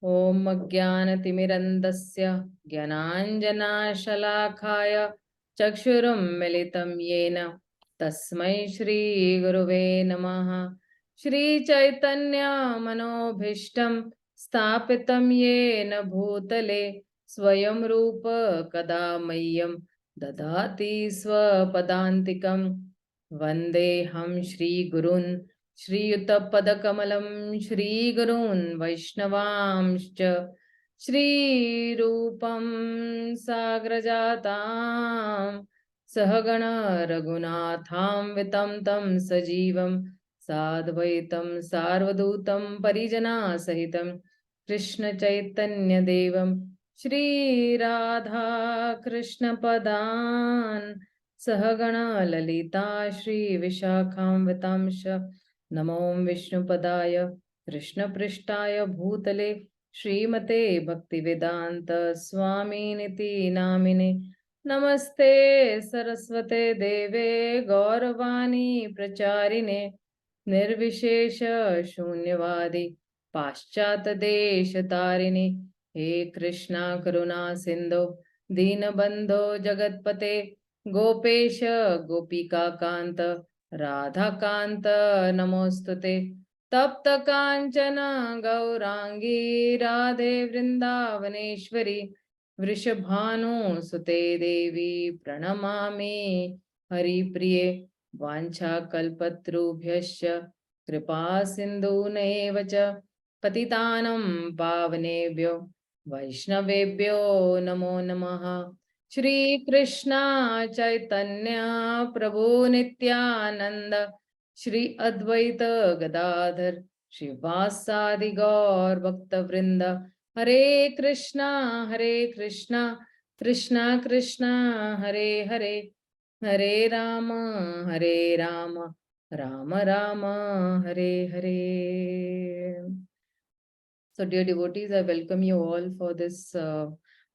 Om Ajnanatimmirandasya Jnananjanashalakhaya Chakshurum Militam Yena Tasmai Shri Guruve Namaha. Shri Chaitanya Manobhishtam Sthapitam Yena Bhutale Swayam Rupa Kadamayyam Dadati Swapadantikam Vandeham Shri Gurun श्रीयुतपदकमलं श्रीगुरून् वैष्णवांश्च श्रीरूपं साग्रजातां सहगण रघुनाथान्वितं तं सजीवं साद्वैतं सार्वधूतं परिजनासहितं कृष्णचैतन्यदेवं श्रीराधा कृष्णपदान् सहगण ललिता श्रीविशाखान्वितांश्च नमो विष्णुपदाय कृष्णपृष्ठाय भूतले श्रीमते भक्तिवेदांत स्वामिनिति नामिने नमस्ते सरस्वते देवे गौरवाणी प्रचारिणे निर्विशेष शून्यवादी पाश्चात देश तारिणे हे कृष्णा करुणा सिंधु दीनबंधो जगतपते गोपेश गोपिका कांत राधाकांत नमोस्तुते तप्त कांचन गौरांगी राधे वृंदावनेश्वरी वृषभानुसुते देवी प्रणमामि हरिप्रिये वाञ्छाकल्पतरुभ्यश्च कृपा सिन्धूनेव च पतितानं पावनेभ्यो वैष्णवेभ्यो नमो नमः। श्री कृष्णा चैतन्य प्रभु नित्यानंद श्री अद्वैत गदाधर श्रीवासादि गौर भक्त वृंद हरे Krishna Krishna Krishna Hare Hare Hare Ram Ram Ram Hare Hare. So dear devotees, I welcome you all for this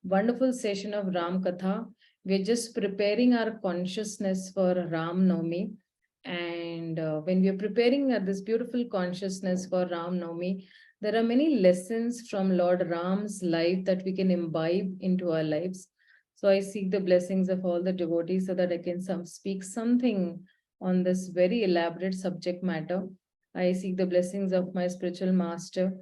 wonderful session of Ram Katha. We're just preparing our consciousness for Ram Navami. And when we're preparing this beautiful consciousness for Ram Navami, there are many lessons from Lord Ram's life that we can imbibe into our lives. So I seek the blessings of all the devotees so that I can speak something on this very elaborate subject matter. I seek the blessings of my spiritual master,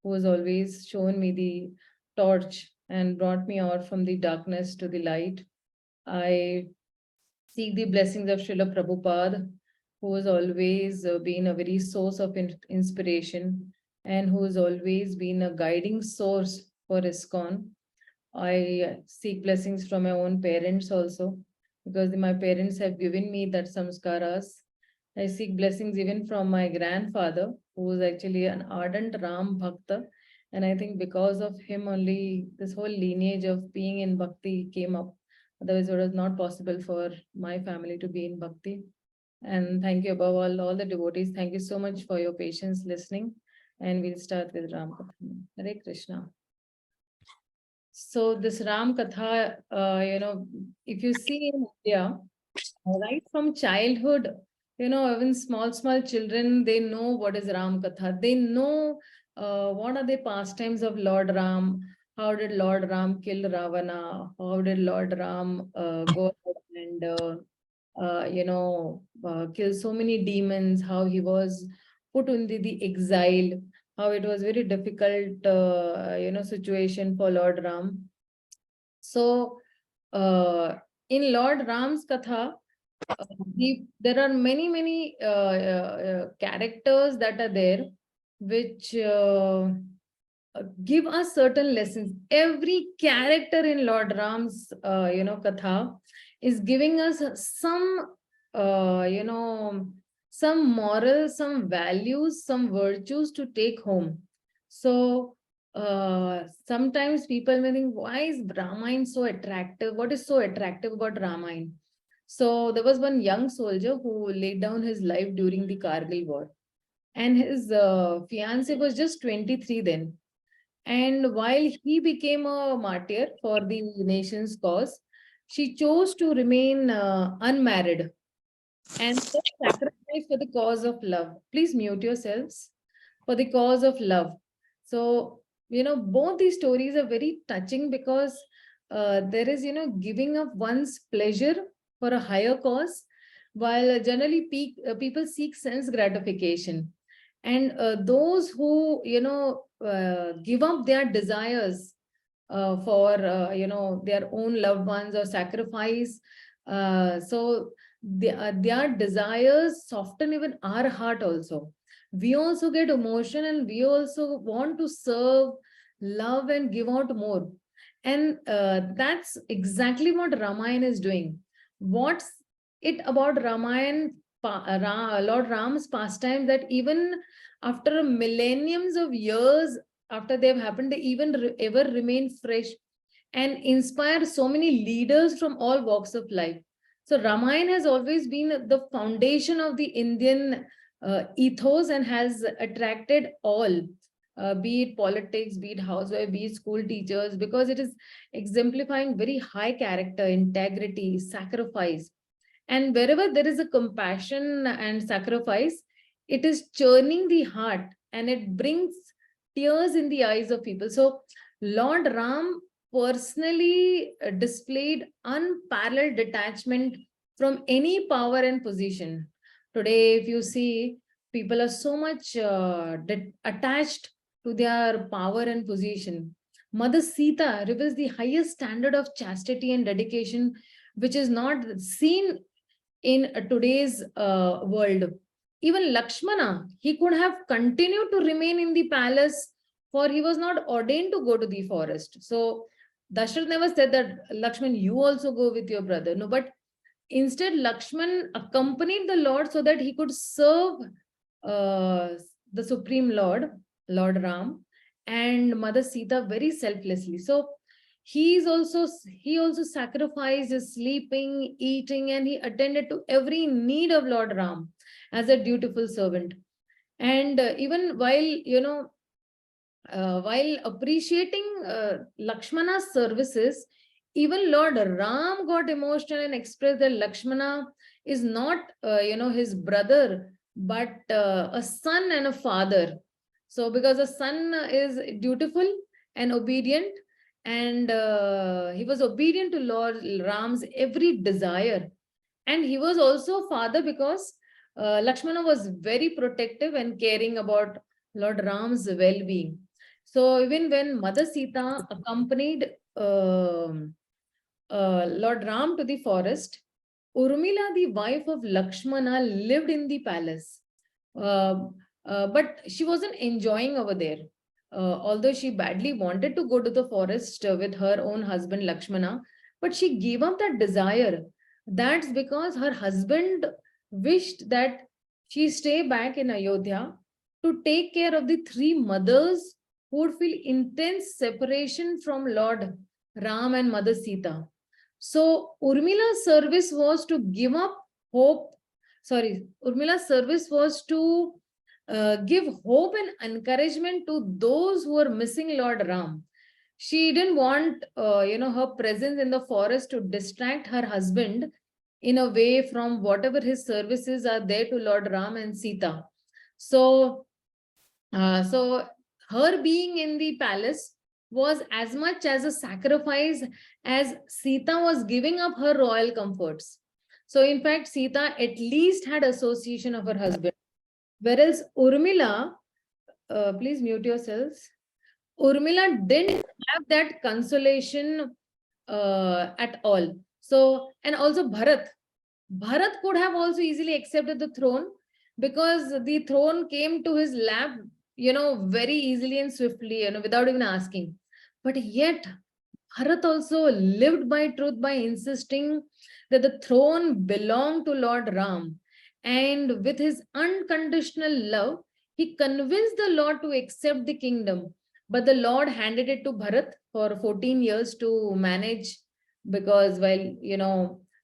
who has always shown me the torch and brought me out from the darkness to the light. I seek the blessings of Srila Prabhupada, who has always been a very source of inspiration and who has always been a guiding source for ISKCON. I seek blessings from my own parents also, because my parents have given me that samskaras. I seek blessings even from my grandfather, who was actually an ardent Ram Bhakta. And I think because of him only, this whole lineage of being in Bhakti came up. Otherwise, it was not possible for my family to be in Bhakti. And thank you above all the devotees. Thank you so much for your patience listening. And we'll start with Ram Katha. Hare Krishna. So this Ram Katha, if you see in India, right from childhood, even small children, they know what is Ram Katha. They know what are the pastimes of Lord Ram. How did Lord Ram kill Ravana? How did Lord Ram go and kill so many demons? How he was put into the exile? How it was very difficult, situation for Lord Ram. So, in Lord Ram's Katha, there are many characters that are there which give us certain lessons. Every character in Lord Ram's Katha is giving us some some morals, some values, some virtues to take home. So sometimes people may think, why is Ramayana so attractive? What is so attractive about Ramayana? So there was one young soldier who laid down his life during the Kargil war, and his fiancée was just 23 then. And while he became a martyr for the nation's cause, she chose to remain unmarried and sacrifice for the cause of love. Please mute yourselves. For the cause of love. So both these stories are very touching because there is, giving up one's pleasure for a higher cause, while generally people seek sense gratification. And those who, give up their desires for, their own loved ones or sacrifice. So their desires soften even our heart also. We also get emotion and we also want to serve, love, and give out more. And that's exactly what Ramayana is doing. What's it about Ramayana, Lord Ram's pastime, that even after millenniums of years after they've happened, they even ever remain fresh and inspire so many leaders from all walks of life. So Ramayana has always been the foundation of the Indian ethos and has attracted all, be it politics, be it housewife, be it school teachers, because it is exemplifying very high character, integrity, sacrifice. And wherever there is a compassion and sacrifice, it is churning the heart and it brings tears in the eyes of people. So Lord Ram personally displayed unparalleled detachment from any power and position. Today, if you see, people are so much attached to their power and position. Mother Sita reveals the highest standard of chastity and dedication, which is not seen in today's world. Even Lakshmana, he could have continued to remain in the palace, for he was not ordained to go to the forest. So Dashrath never said that, Lakshman, you also go with your brother. No, but instead, Lakshman accompanied the Lord so that he could serve uh, the Supreme Lord, Lord Ram, and Mother Sita very selflessly. So he also sacrificed his sleeping, eating, and he attended to every need of Lord Ram as a dutiful servant. And even while appreciating Lakshmana's services, even Lord Ram got emotional and expressed that Lakshmana is not, his brother, but a son and a father. So, because a son is dutiful and obedient, and he was obedient to Lord Ram's every desire, and he was also father because Lakshmana was very protective and caring about Lord Ram's well-being. So even when Mother Sita accompanied Lord Ram to the forest, Urmila, the wife of Lakshmana, lived in the palace. Uh, but she wasn't enjoying over there. Although she badly wanted to go to the forest with her own husband Lakshmana, but she gave up that desire. That's because her husband wished that she stay back in Ayodhya to take care of the three mothers who would feel intense separation from Lord Ram and Mother Sita. So Urmila's service was to give up hope. Sorry, Urmila's service was to give hope and encouragement to those who were missing Lord Ram. She didn't want, her presence in the forest to distract her husband in a way from whatever his services are there to Lord Ram and Sita. So, so her being in the palace was as much as a sacrifice as Sita was giving up her royal comforts. So, in fact, Sita at least had association of her husband. Whereas Urmila, please mute yourselves. Urmila didn't have that consolation at all. So, and also Bharat. Bharat could have also easily accepted the throne because the throne came to his lap, very easily and swiftly, without even asking. But yet, Bharat also lived by truth by insisting that the throne belonged to Lord Ram. And with his unconditional love, he convinced the Lord to accept the kingdom. But the Lord handed it to Bharat for 14 years to manage, because while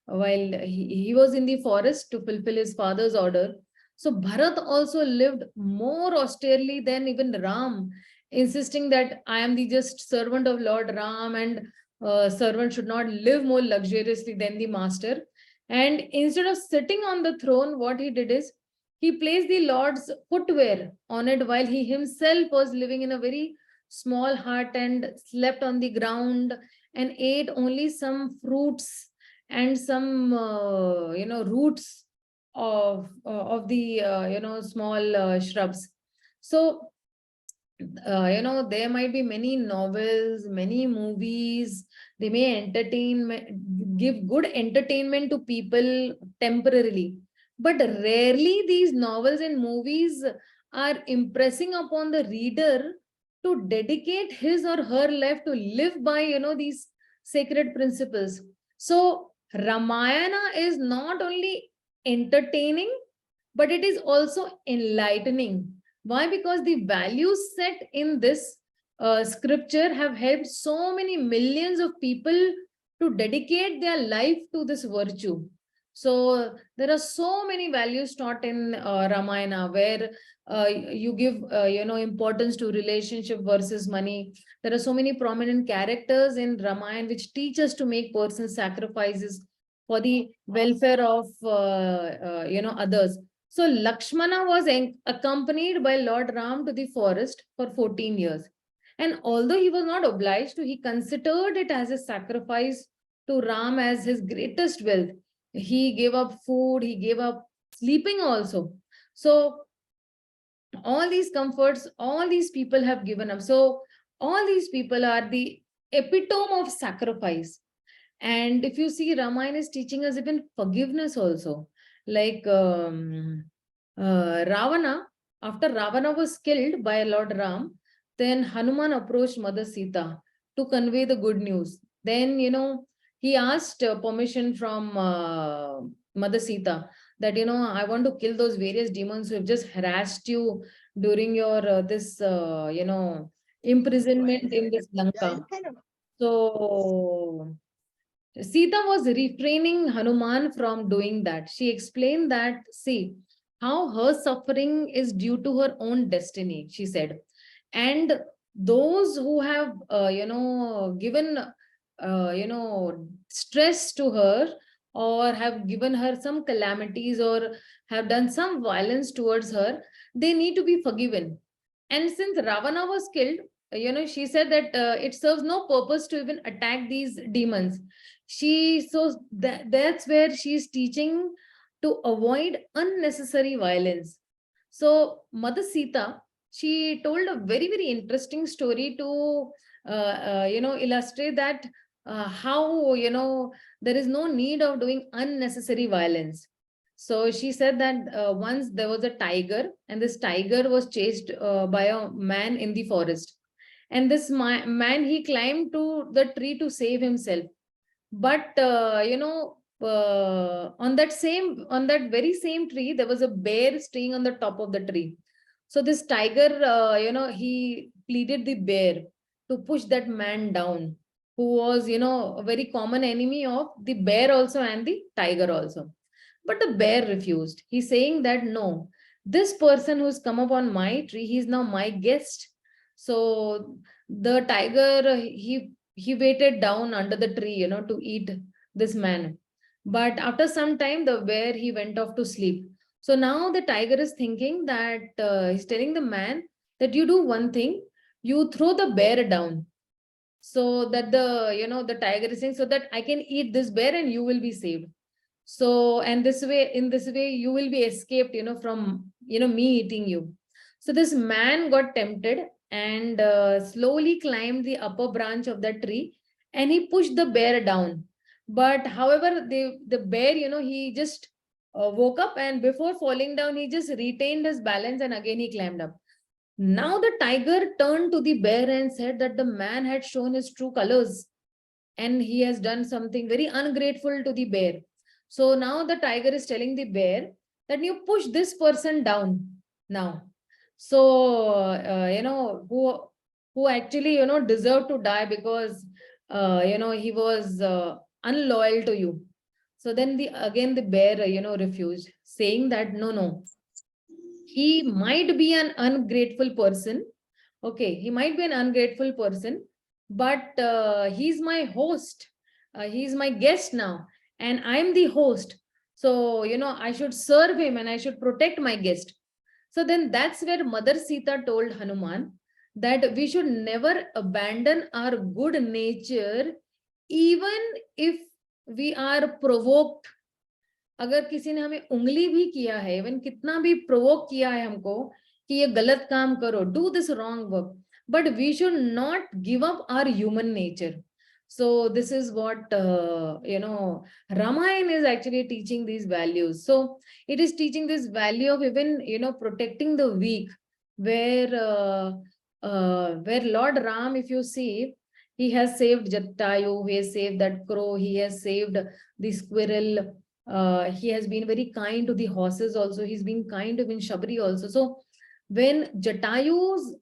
he was in the forest to fulfill his father's order. So Bharat also lived more austerely than even Ram, insisting that I am the just servant of Lord Ram, and servant should not live more luxuriously than the master. And instead of sitting on the throne, what he did is he placed the Lord's footwear on it while he himself was living in a very small hut and slept on the ground and ate only some fruits and some roots of the small shrubs. So there might be many novels, many movies. They may give good entertainment to people temporarily, but rarely these novels and movies are impressing upon the reader to dedicate his or her life to live by these sacred principles. So Ramayana is not only entertaining, but it is also enlightening. Why? Because the values set in this scripture have helped so many millions of people to dedicate their life to this virtue. So there are so many values taught in Ramayana, where you give importance to relationship versus money. There are so many prominent characters in Ramayana which teach us to make personal sacrifices for the welfare of others. So Lakshmana was accompanied by Lord Ram to the forest for 14 years. And although he was not obliged to, he considered it as a sacrifice to Ram as his greatest wealth. He gave up food, he gave up sleeping also. So all these comforts, all these people have given up. So all these people are the epitome of sacrifice. And if you see, Ramayana is teaching us even forgiveness also. Like Ravana, after Ravana was killed by Lord Ram, then Hanuman approached Mother Sita to convey the good news. Then, he asked permission from Mother Sita that, I want to kill those various demons who have just harassed you during your imprisonment in this Lanka. So Sita was refraining Hanuman from doing that. She explained that, see, how her suffering is due to her own destiny, she said. And those who have, given, stress to her, or have given her some calamities, or have done some violence towards her, they need to be forgiven. And since Ravana was killed, she said that it serves no purpose to even attack these demons. That's where she's teaching to avoid unnecessary violence. So Mother Sita, she told a very, very interesting story to illustrate that how there is no need of doing unnecessary violence. So she said that once there was a tiger, and this tiger was chased by a man in the forest. And this man, he climbed to the tree to save himself. But on that very same tree, there was a bear staying on the top of the tree. So this tiger, he pleaded the bear to push that man down, who was, a very common enemy of the bear also and the tiger also. But the bear refused. He's saying that no, this person who's come up on my tree, he's now my guest. So the tiger, he waited down under the tree, to eat this man. But after some time, the bear, he went off to sleep. So now the tiger is thinking that he's telling the man that you do one thing, you throw the bear down. So that the tiger is saying, so that I can eat this bear and you will be saved. So, and in this way, you will be escaped, from, me eating you. So this man got tempted and slowly climbed the upper branch of that tree, and he pushed the bear down. But however, the bear, he just woke up, and before falling down, he just retained his balance and again he climbed up. Now the tiger turned to the bear and said that the man had shown his true colors and he has done something very ungrateful to the bear. So now the tiger is telling the bear that you push this person down now. So, who actually, deserved to die because, he was unloyal to you. So then again the bear, refused, saying that no, he might be an ungrateful person. Okay, he might be an ungrateful person, but he's my host. He's my guest now, and I'm the host. So, I should serve him and I should protect my guest. So then that's where Mother Sita told Hanuman that we should never abandon our good nature, even if we are provoked. अगर किसी ने हमें उंगली भी किया है, even कितना भी प्रोवोक किया है हमको कि ये गलत काम करो, do this wrong work, but we should not give up our human nature. So this is what Ramayana is actually teaching these values. So it is teaching this value of even protecting the weak, where Lord Ram, if you see, he has saved Jatayu, he has saved that crow, he has saved the squirrel, he has been very kind to the horses also, he's been kind to Shabri also. So when Jatayu's,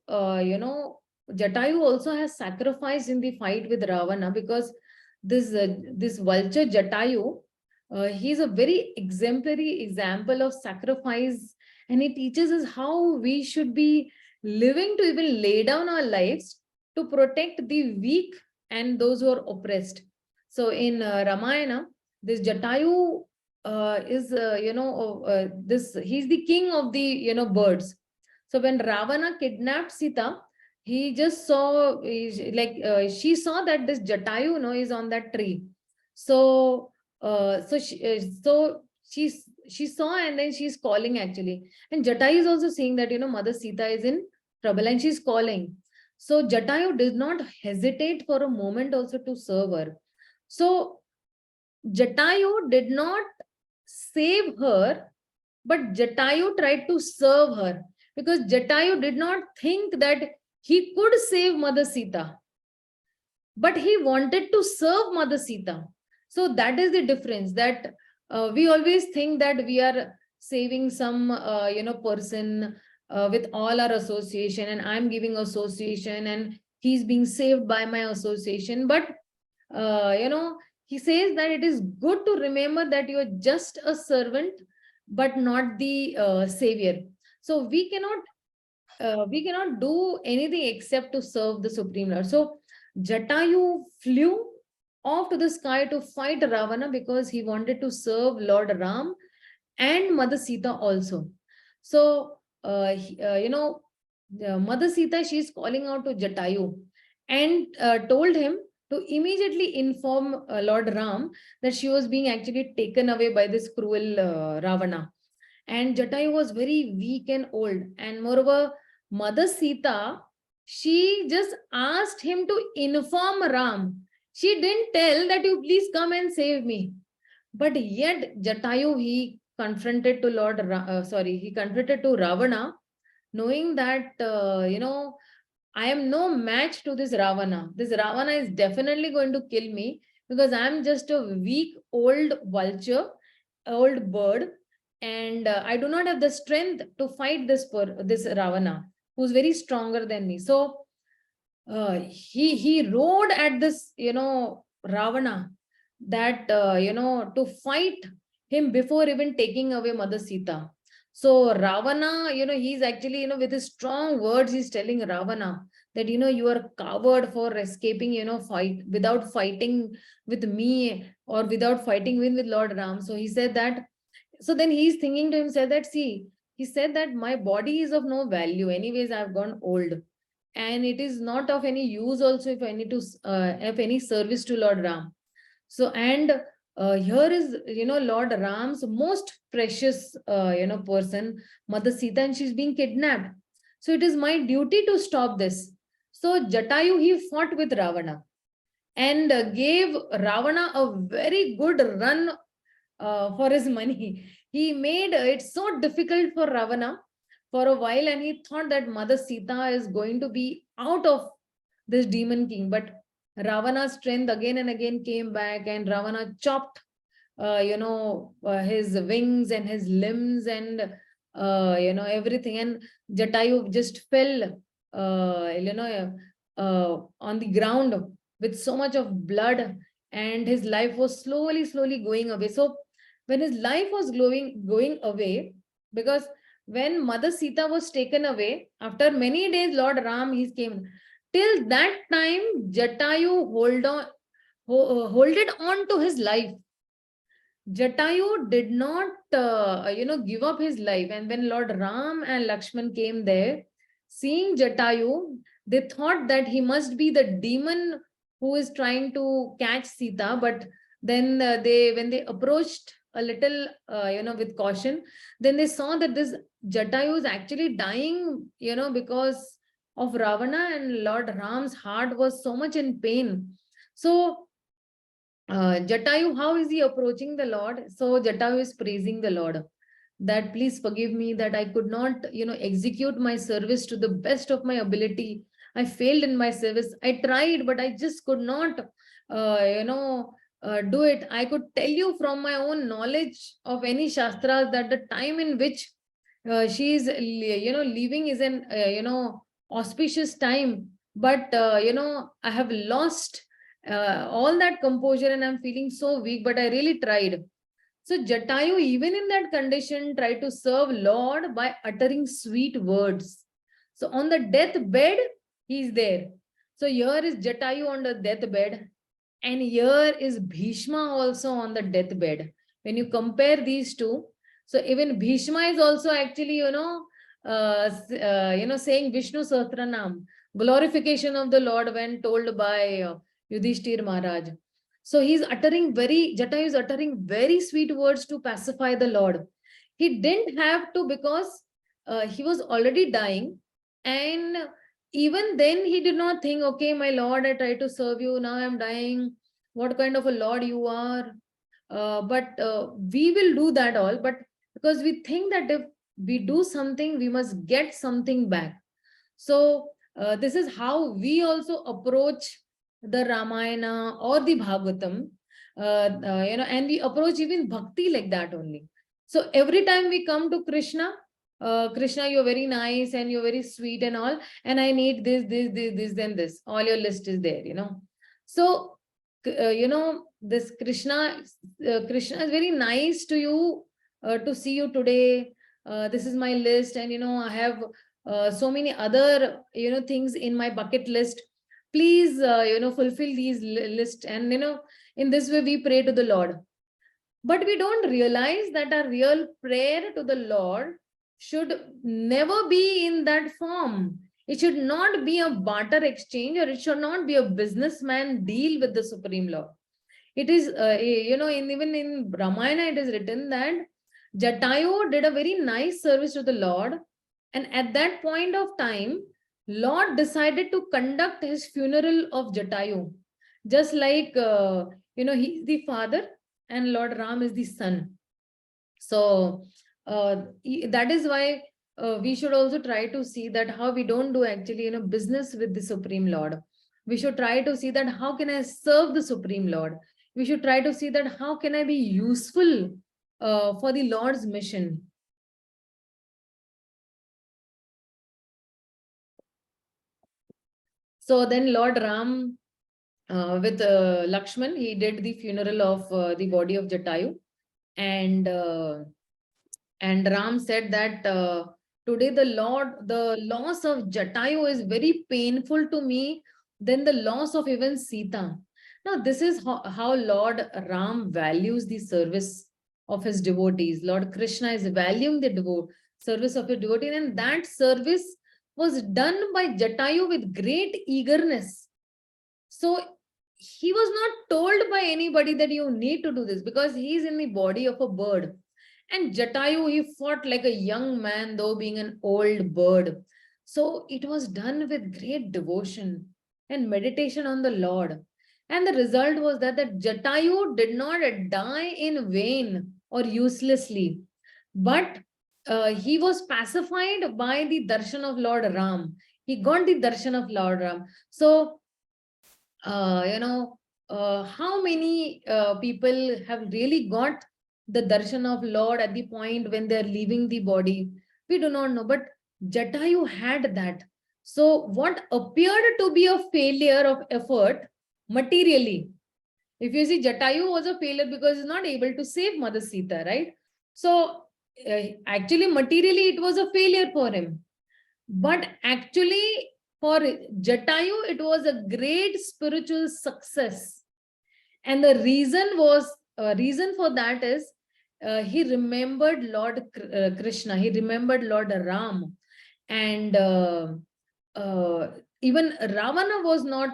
Jatayu also has sacrificed in the fight with Ravana, because this vulture Jatayu, he's a very exemplary example of sacrifice, and he teaches us how we should be living to even lay down our lives to protect the weak and those who are oppressed. So in Ramayana, this Jatayu is, he's the king of the, birds. So when Ravana kidnapped Sita, he just saw, she saw that this Jatayu, is on that tree. So, she saw, and then she's calling actually. And Jatayu is also seeing that, Mother Sita is in trouble and she's calling. So Jatayu did not hesitate for a moment also to serve her. So Jatayu did not save her, but Jatayu tried to serve her, because Jatayu did not think that he could save Mother Sita, but he wanted to serve Mother Sita. So that is the difference, that we always think that we are saving some person with all our association, and I'm giving association and he's being saved by my association. But he says that it is good to remember that you are just a servant but not the savior. So we cannot do anything except to serve the Supreme Lord. So Jatayu flew off to the sky to fight Ravana because he wanted to serve Lord Ram and Mother Sita also. So Mother Sita, she's calling out to Jatayu and told him to immediately inform Lord Ram that she was being actually taken away by this cruel Ravana. And Jatayu was very weak and old, and moreover Mother Sita, she just asked him to inform Ram. She didn't tell that you please come and save me. But yet Jatayu, he confronted to he confronted to Ravana, knowing that I am no match to this Ravana. This Ravana is definitely going to kill me, because I am just a weak old vulture, old bird, and I do not have the strength to fight this Ravana, who's very stronger than me. So he rode at this Ravana, that to fight him before even taking away Mother Sita. So Ravana, he's actually, with his strong words, he's telling Ravana that, you are coward for escaping, fight without fighting with me, or without fighting with Lord Ram. So he said that. So then he's thinking to himself that, see, he said that my body is of no value. Anyways, I've gone old, and it is not of any use also if I need to have any service to Lord Ram. So, and here is, Lord Ram's most precious, person, Mother Sita, and she's being kidnapped. So it is my duty to stop this. So Jatayu, he fought with Ravana and gave Ravana a very good run for his money. He made it so difficult for Ravana for a while, and he thought that Mother Sita is going to be out of this demon king. But Ravana's strength again and again came back, and Ravana chopped his wings and his limbs and everything, and Jatayu just fell on the ground with so much of blood, and his life was slowly going away. So when his life was going away, because when Mother Sita was taken away, after many days, Lord Ram, he came. Till that time, Jatayu holded on to his life. Jatayu did not, give up his life. And when Lord Ram and Lakshman came there, seeing Jatayu, They thought that he must be the demon who is trying to catch Sita, but then when they approached a little, with caution, then they saw that this Jatayu is actually dying, because of Ravana, and Lord Ram's heart was so much in pain. So Jatayu, how is he approaching the Lord? So Jatayu is praising the Lord that please forgive me that I could not, execute my service to the best of my ability. I failed in my service. I tried, but I just could not, do it. I could tell you from my own knowledge of any shastras that the time in which she is, leaving is an, auspicious time. But, I have lost all that composure and I'm feeling so weak, but I really tried. So Jatayu, even in that condition, tried to serve Lord by uttering sweet words. So on the deathbed, he is there. So here is Jatayu on the deathbed, and here is Bhishma also on the deathbed. When you compare these two, so even Bhishma is also actually, saying Vishnu Sahasranam, glorification of the Lord when told by Yudhishthir Maharaj. So Jatayu is uttering very sweet words to pacify the Lord. He didn't have to, because he was already dying. And even then he did not think, okay, my Lord, I try to serve you, now I'm dying. What kind of a Lord you are? But we will do that all. But because we think that if we do something, we must get something back. So this is how we also approach the Ramayana or the Bhagavatam, and we approach even bhakti like that only. So every time we come to Krishna, Krishna, you're very nice and you're very sweet and all, and I need this, then this. All your list is there, So, this Krishna is very nice to you, to see you today. This is my list, and I have so many other things in my bucket list. Please fulfill these list, and in this way we pray to the Lord. But we don't realize that our real prayer to the Lord should never be in that form. It should not be a barter exchange, or it should not be a businessman deal with the Supreme Lord. It is, even in Ramayana, it is written that Jatayu did a very nice service to the Lord. And at that point of time, Lord decided to conduct his funeral of Jatayu. Just like, he is the father and Lord Ram is the son. So that is why we should also try to see that how we don't do actually, business with the Supreme Lord. We should try to see that how can I serve the Supreme Lord. We should try to see that how can I be useful for the Lord's mission. So then Lord Ram with Lakshman, he did the funeral of the body of Jatayu, and Ram said that today the loss of Jatayu is very painful to me than the loss of even Sita. Now this is how Lord Ram values the service of his devotees. Lord Krishna is valuing the service of a devotee, and that service was done by Jatayu with great eagerness. So he was not told by anybody that you need to do this, because he is in the body of a bird. And Jatayu, he fought like a young man, though being an old bird. So it was done with great devotion and meditation on the Lord. And the result was that the Jatayu did not die in vain or uselessly, but he was pacified by the darshan of Lord Ram. He got the darshan of Lord Ram. So, how many people have really got the darshan of Lord at the point when they're leaving the body? We do not know, but Jatayu had that. So what appeared to be a failure of effort materially, if you see, Jatayu was a failure because he's not able to save Mother Sita, right? So actually materially it was a failure for him, but actually for Jatayu it was a great spiritual success. And the reason for that is he remembered Lord Krishna, he remembered Lord Ram, and even Ravana was not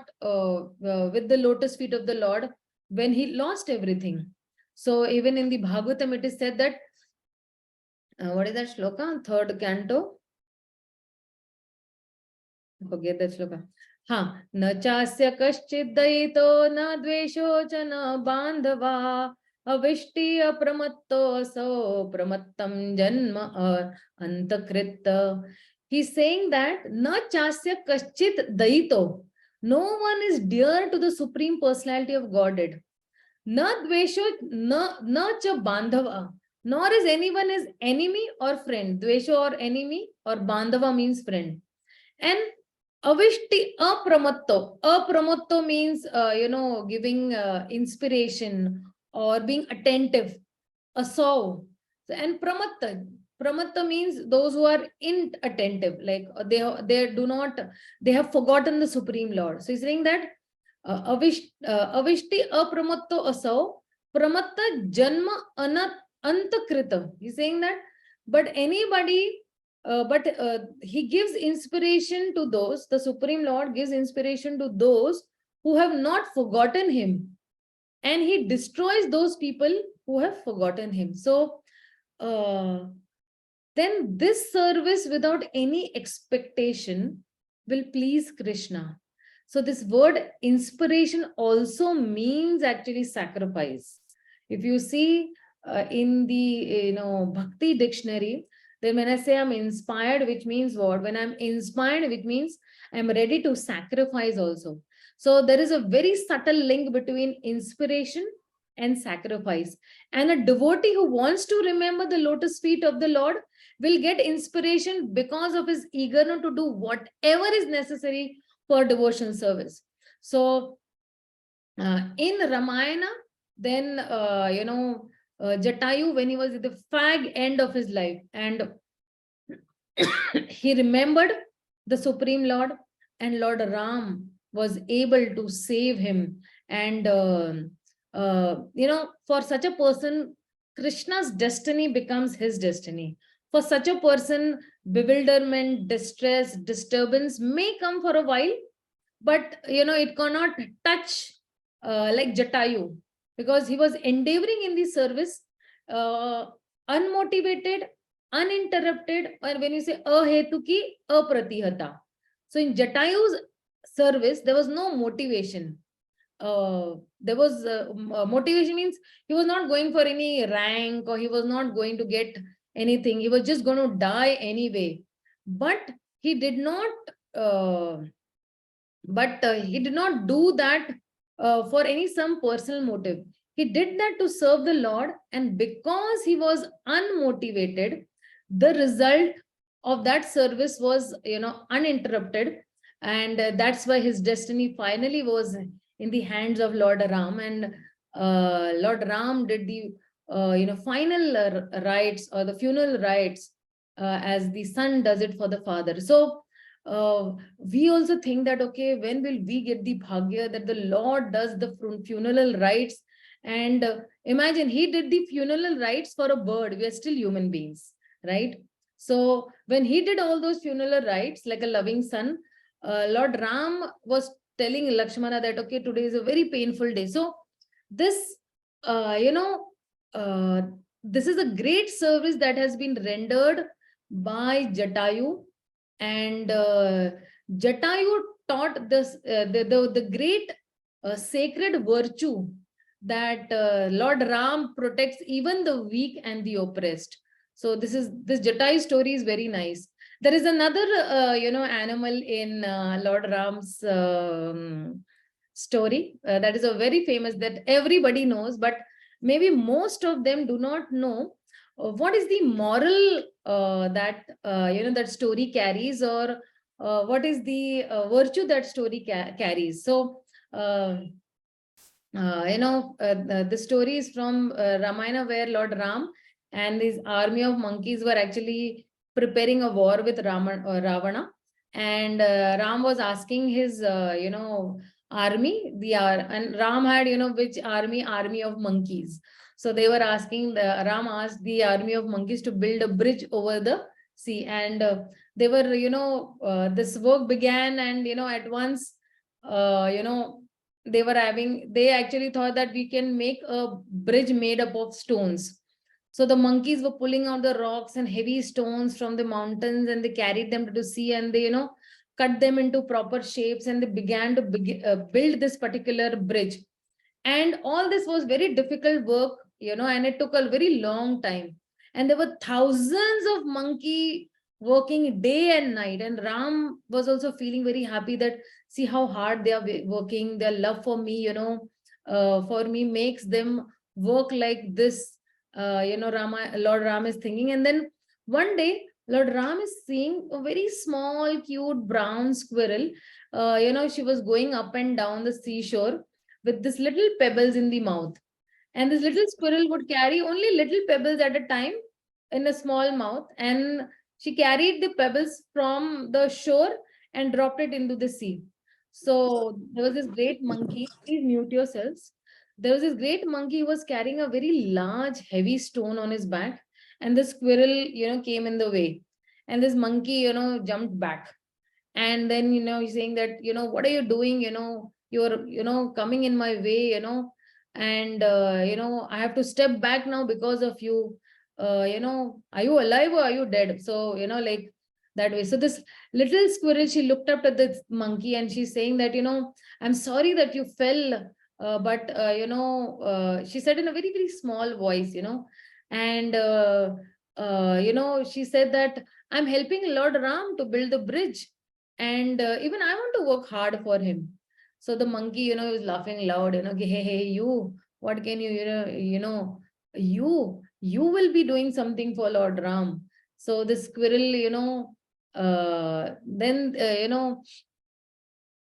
with the lotus feet of the Lord when he lost everything. So even in the Bhagavatam, it is said that, what is that shloka? Third canto. Forget that shloka. Ha, na chasya kaschid dayito na dvesho cha na bandhava avishti apramatto so pramattam janma antakrita. He's saying that na chasya kaschid dayito. No one is dear to the Supreme Personality of Godhead. Na dvesho na cha bandhava. Nor is anyone his enemy or friend. Dvesho or enemy or bandhava means friend. And avishti apramatto. Apramatto means, giving inspiration or being attentive. Asau. And pramatta. Pramatta means those who are inattentive, like they have forgotten the Supreme Lord. So he's saying that avishti apramatto asau pramatta janma antakrita. He's saying that, but anybody, he gives inspiration to those, the Supreme Lord gives inspiration to those who have not forgotten him, and he destroys those people who have forgotten him. So then this service without any expectation will please Krishna. So this word inspiration also means actually sacrifice. If you see in the Bhakti dictionary, then when I say I'm inspired, which means what? When I'm inspired, which means I'm ready to sacrifice also. So there is a very subtle link between inspiration and sacrifice. And a devotee who wants to remember the lotus feet of the Lord will get inspiration because of his eagerness to do whatever is necessary for devotional service. So in Ramayana, then Jatayu, when he was at the fag end of his life, and he remembered the Supreme Lord, and Lord Ram was able to save him. And for such a person, Krishna's destiny becomes his destiny. For such a person, bewilderment, distress, disturbance may come for a while, but it cannot touch like Jatayu, because he was endeavoring in the service, unmotivated, uninterrupted, or when you say ahetuki, apratihata. So in Jatayu's service, there was no motivation. There was motivation means he was not going for any rank, or he was not going to get anything. He was just going to die anyway. But he did not he did not do that for some personal motive. He did that to serve the Lord, and because he was unmotivated, the result of that service was uninterrupted, and that's why his destiny finally was in the hands of Lord Ram. And Lord Ram did the final rites, or the funeral rites, as the son does it for the father. So we also think that, okay, when will we get the bhagya that the Lord does the funeral rites? And imagine, he did the funeral rites for a bird. We are still human beings, right? So when he did all those funeral rites like a loving son, Lord Ram was telling Lakshmana that, okay, today is a very painful day. So this this is a great service that has been rendered by Jatayu. And Jatayu taught this the great sacred virtue that Lord Ram protects even the weak and the oppressed. So this Jatayu story is very nice. There is another animal in Lord Ram's story that is a very famous, that everybody knows, but maybe most of them do not know what is the moral that that story carries, or what is the virtue that story carries. So the story is from Ramayana, where Lord Ram and his army of monkeys were actually preparing a war with Ravana, and Ram was asking his army, and Ram had which army of monkeys. So they were asking, Ram asked the army of monkeys to build a bridge over the sea, and they were, this work began, and, at once, they actually thought that we can make a bridge made up of stones. So the monkeys were pulling out the rocks and heavy stones from the mountains, and they carried them to the sea, and they, cut them into proper shapes, and they began to build this particular bridge. And all this was very difficult work, and it took a very long time. And there were thousands of monkey working day and night. And Ram was also feeling very happy that, see how hard they are working. Their love for me, for me makes them work like this. Lord Ram is thinking. And then one day, Lord Ram is seeing a very small, cute brown squirrel. She was going up and down the seashore with this little pebbles in the mouth. And this little squirrel would carry only little pebbles at a time in a small mouth. And she carried the pebbles from the shore and dropped it into the sea. So there was this great monkey. Please mute yourselves. There was this great monkey who was carrying a very large, heavy stone on his back. And the squirrel, came in the way. And this monkey, jumped back. And then, he's saying that, what are you doing? You're, coming in my way, and, I have to step back now because of you. Are you alive or are you dead? So, like that way. So this little squirrel, she looked up at the monkey and she's saying that, I'm sorry that you fell. But, she said in a very, very small voice, and, she said that I'm helping Lord Ram to build the bridge. And even I want to work hard for him. So the monkey, is laughing loud, hey, you, what can you, you will be doing something for Lord Ram. So the squirrel, then,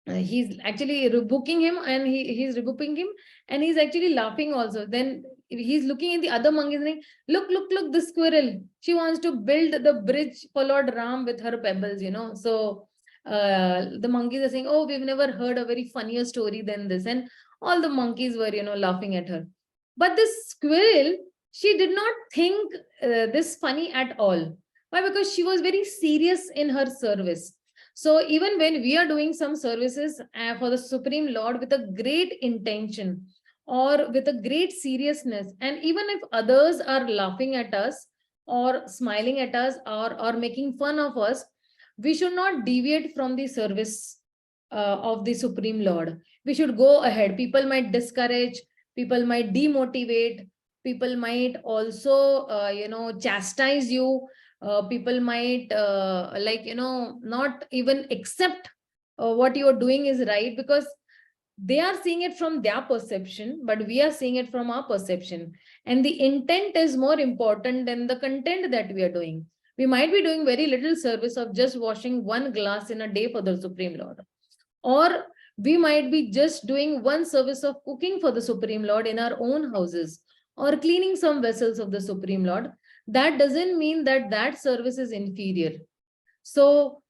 he's actually rebuking him, and he's rebuking him, and he's actually laughing also. Then he's looking at the other monkeys saying, look, the squirrel, she wants to build the bridge for Lord Ram with her pebbles, So the monkeys are saying, oh, we've never heard a very funnier story than this. And all the monkeys were, laughing at her. But this squirrel, she did not think this funny at all. Why? Because she was very serious in her service. So even when we are doing some services for the Supreme Lord with a great intention or with a great seriousness, and even if others are laughing at us or smiling at us or making fun of us, we should not deviate from the service of the Supreme Lord. We should go ahead. People might discourage, people might demotivate, people might also, chastise you. People might not even accept what you're doing is right, because they are seeing it from their perception, but we are seeing it from our perception. And the intent is more important than the content that we are doing. We might be doing very little service of just washing one glass in a day for the Supreme Lord. Or we might be just doing one service of cooking for the Supreme Lord in our own houses, or cleaning some vessels of the Supreme Lord. That doesn't mean that that service is inferior. So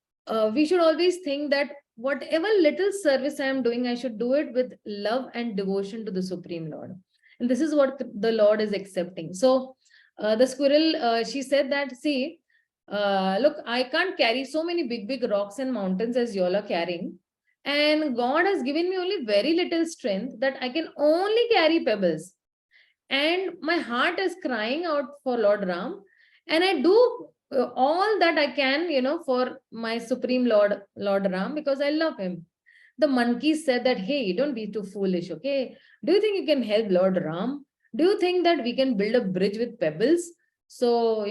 we should always think that whatever little service I am doing, I should do it with love and devotion to the Supreme Lord. And this is what the Lord is accepting. So the squirrel, she said that, see, look, I can't carry so many big rocks and mountains as you all are carrying. And God has given me only very little strength, that I can only carry pebbles. And my heart is crying out for Lord Ram. And I do all that I can, for my Supreme Lord, Lord Ram, because I love him. The monkey said that, hey, don't be too foolish, okay? Do you think you can help Lord Ram? Do you think that we can build a bridge with pebbles? So,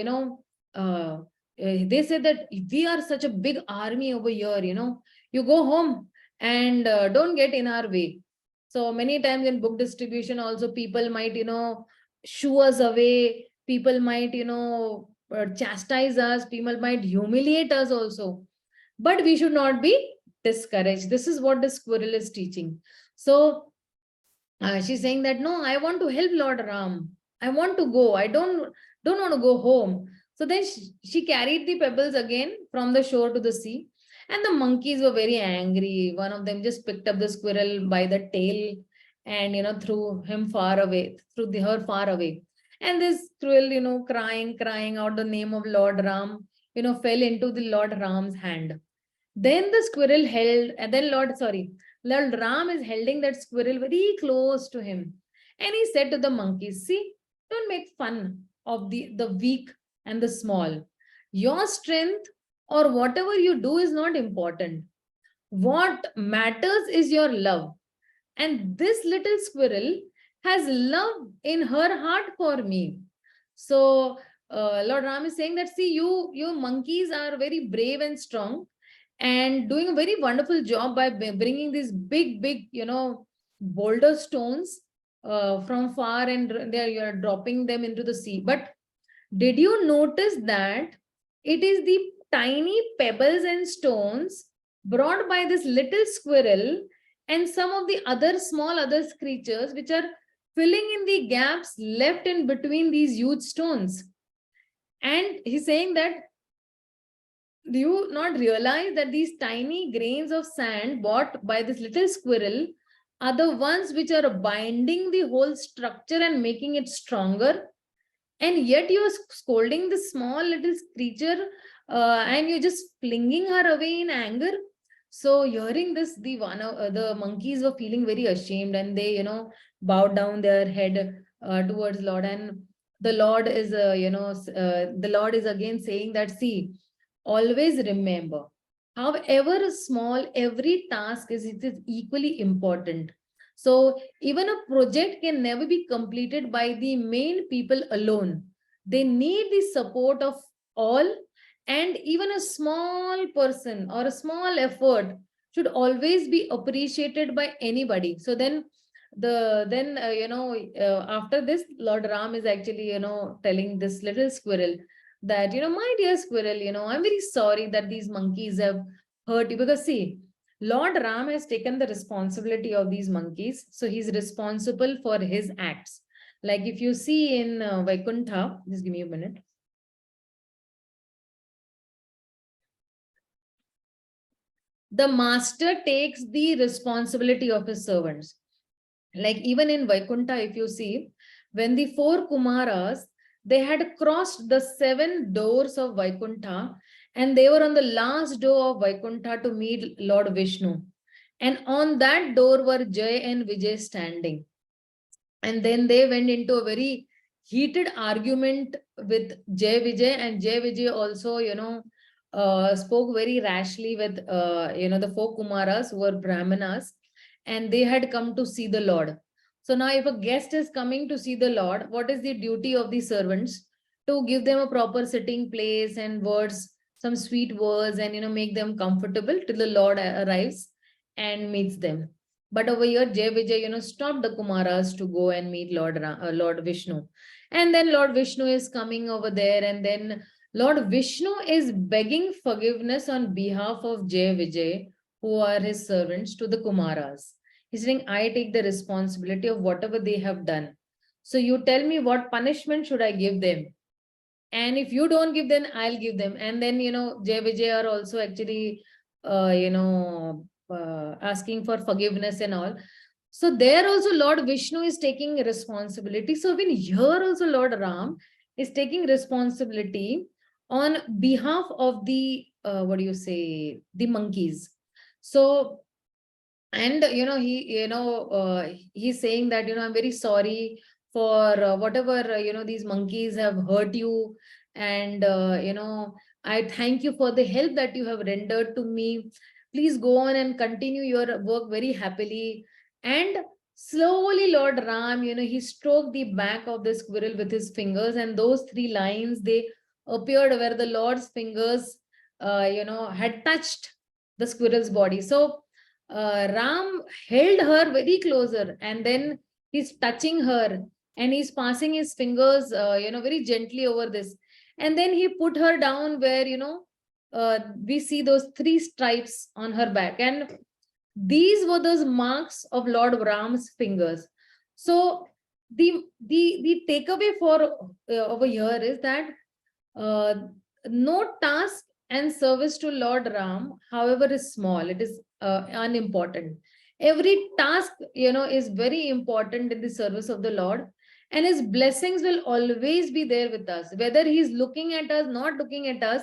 they said that we are such a big army over here, you go home and don't get in our way. So many times in book distribution also, people might, shoo us away. People might, chastise us. People might humiliate us also. But we should not be discouraged. This is what the squirrel is teaching. So she's saying that, no, I want to help Lord Ram. I want to go. I don't want to go home. So then she carried the pebbles again from the shore to the sea. And the monkeys were very angry. One of them just picked up the squirrel by the tail and, threw him far away, her far away. And this squirrel, crying out the name of Lord Ram, fell into the Lord Ram's hand. Then the squirrel held, and then Lord Ram is holding that squirrel very close to him. And he said to the monkeys, see, don't make fun of the weak and the small. Your strength or whatever you do is not important. What matters is your love. And this little squirrel has love in her heart for me. So Lord Ram is saying that, see, you monkeys are very brave and strong and doing a very wonderful job by bringing these big, boulder stones from far, and you are dropping them into the sea. But did you notice that it is the tiny pebbles and stones brought by this little squirrel and some of the other creatures which are filling in the gaps left in between these huge stones? And he's saying that, do you not realize that these tiny grains of sand bought by this little squirrel are the ones which are binding the whole structure and making it stronger? And yet you are scolding this small little creature, and you're just flinging her away in anger. So hearing this, the monkeys were feeling very ashamed, and they bowed down their head towards Lord. And the Lord is the Lord is again saying that, see, always remember, however small every task is, it is equally important. So even a project can never be completed by the main people alone. They need the support of all, and even a small person or a small effort should always be appreciated by anybody. So then after this, Lord Ram is actually telling this little squirrel that, my dear squirrel, I'm very sorry that these monkeys have hurt you, because see, Lord Ram has taken the responsibility of these monkeys. So he's responsible for his acts. Like if you see in Vaikuntha, just give me a minute. The master takes the responsibility of his servants. Like even in Vaikuntha, if you see, when the four Kumaras, they had crossed the 7 doors of Vaikuntha, and they were on the last door of Vaikuntha to meet Lord Vishnu. And on that door were Jay and Vijay standing. And then they went into a very heated argument with Jay Vijay, and Jay Vijay also, spoke very rashly with, the four Kumaras who were Brahmanas, and they had come to see the Lord. So now if a guest is coming to see the Lord, what is the duty of the servants? To give them a proper sitting place and words, some sweet words, and, make them comfortable till the Lord arrives and meets them. But over here, Jay Vijay, stopped the Kumaras to go and meet Lord Vishnu. And then Lord Vishnu is coming over there, and then Lord Vishnu is begging forgiveness on behalf of Jay Vijay, who are his servants, to the Kumaras. He's saying, I take the responsibility of whatever they have done. So you tell me what punishment should I give them? And if you don't give, then I'll give them. And then, Jay Vijay are also actually, asking for forgiveness and all. So there also Lord Vishnu is taking responsibility. So when here also Lord Ram is taking responsibility on behalf of the, the monkeys. So, and, he's saying that, I'm very sorry for whatever, these monkeys have hurt you. And, I thank you for the help that you have rendered to me. Please go on and continue your work very happily. And slowly Lord Ram, he stroked the back of the squirrel with his fingers, and those 3 lines, they appeared where the Lord's fingers, had touched the squirrel's body. So Ram held her very closer, and then he's touching her, and he's passing his fingers, very gently over this. And then he put her down where, we see those 3 stripes on her back. And these were those marks of Lord Ram's fingers. So the takeaway for over here is that no task and service to Lord Ram, however, is small, it is unimportant. Every task, is very important in the service of the Lord, and his blessings will always be there with us, whether he's looking at us, not looking at us.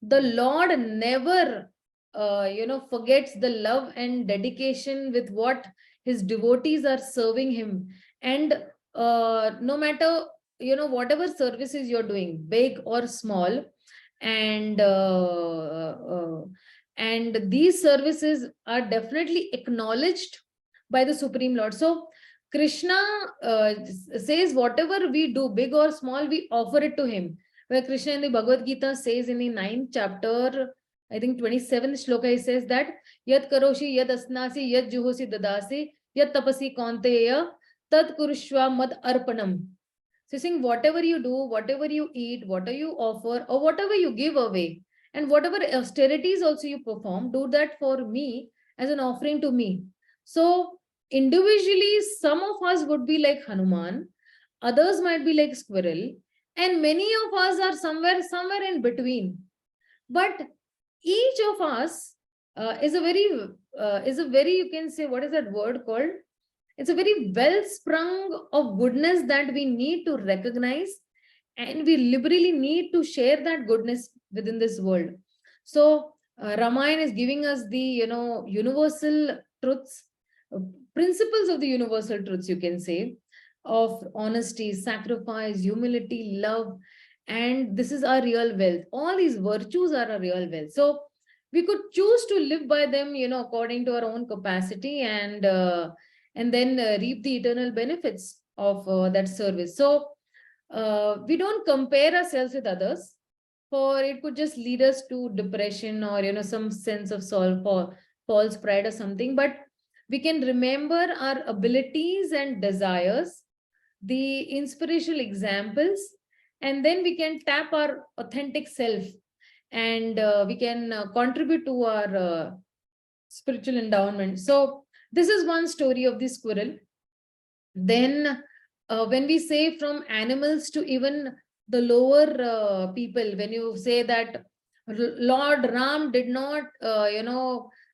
the Lord never, forgets the love and dedication with what his devotees are serving him. And no matter, whatever services you're doing, big or small, and these services are definitely acknowledged by the Supreme Lord. So Krishna says whatever we do, big or small, we offer it to him. Where Krishna in the Bhagavad Gita says in the 9th chapter, I think 27th shloka, he says that Yat karoshi, yat asnasi, yat juhosi dadasi, yat tapasi kaunteya, tat kurushva mad arpanam. So saying whatever you do, whatever you eat, whatever you offer, or whatever you give away, and whatever austerities also you perform, do that for me as an offering to me. So individually, some of us would be like Hanuman, others might be like squirrel, and many of us are somewhere in between. But each of us is a very, you can say, what is that word called? It's a very wellsprung of goodness that we need to recognize, and we liberally need to share that goodness within this world. So Ramayana is giving us the, universal truths, principles of the universal truths, you can say, of honesty, sacrifice, humility, love, and this is our real wealth. All these virtues are our real wealth. So we could choose to live by them, according to our own capacity, and then reap the eternal benefits of that service. So we don't compare ourselves with others, for it could just lead us to depression or some sense of false pride or something. But we can remember our abilities and desires, the inspirational examples, and then we can tap our authentic self, and we can contribute to our spiritual endowment. So this is one story of the squirrel. Then when we say from animals to even the lower people, when you say that Lord Ram did not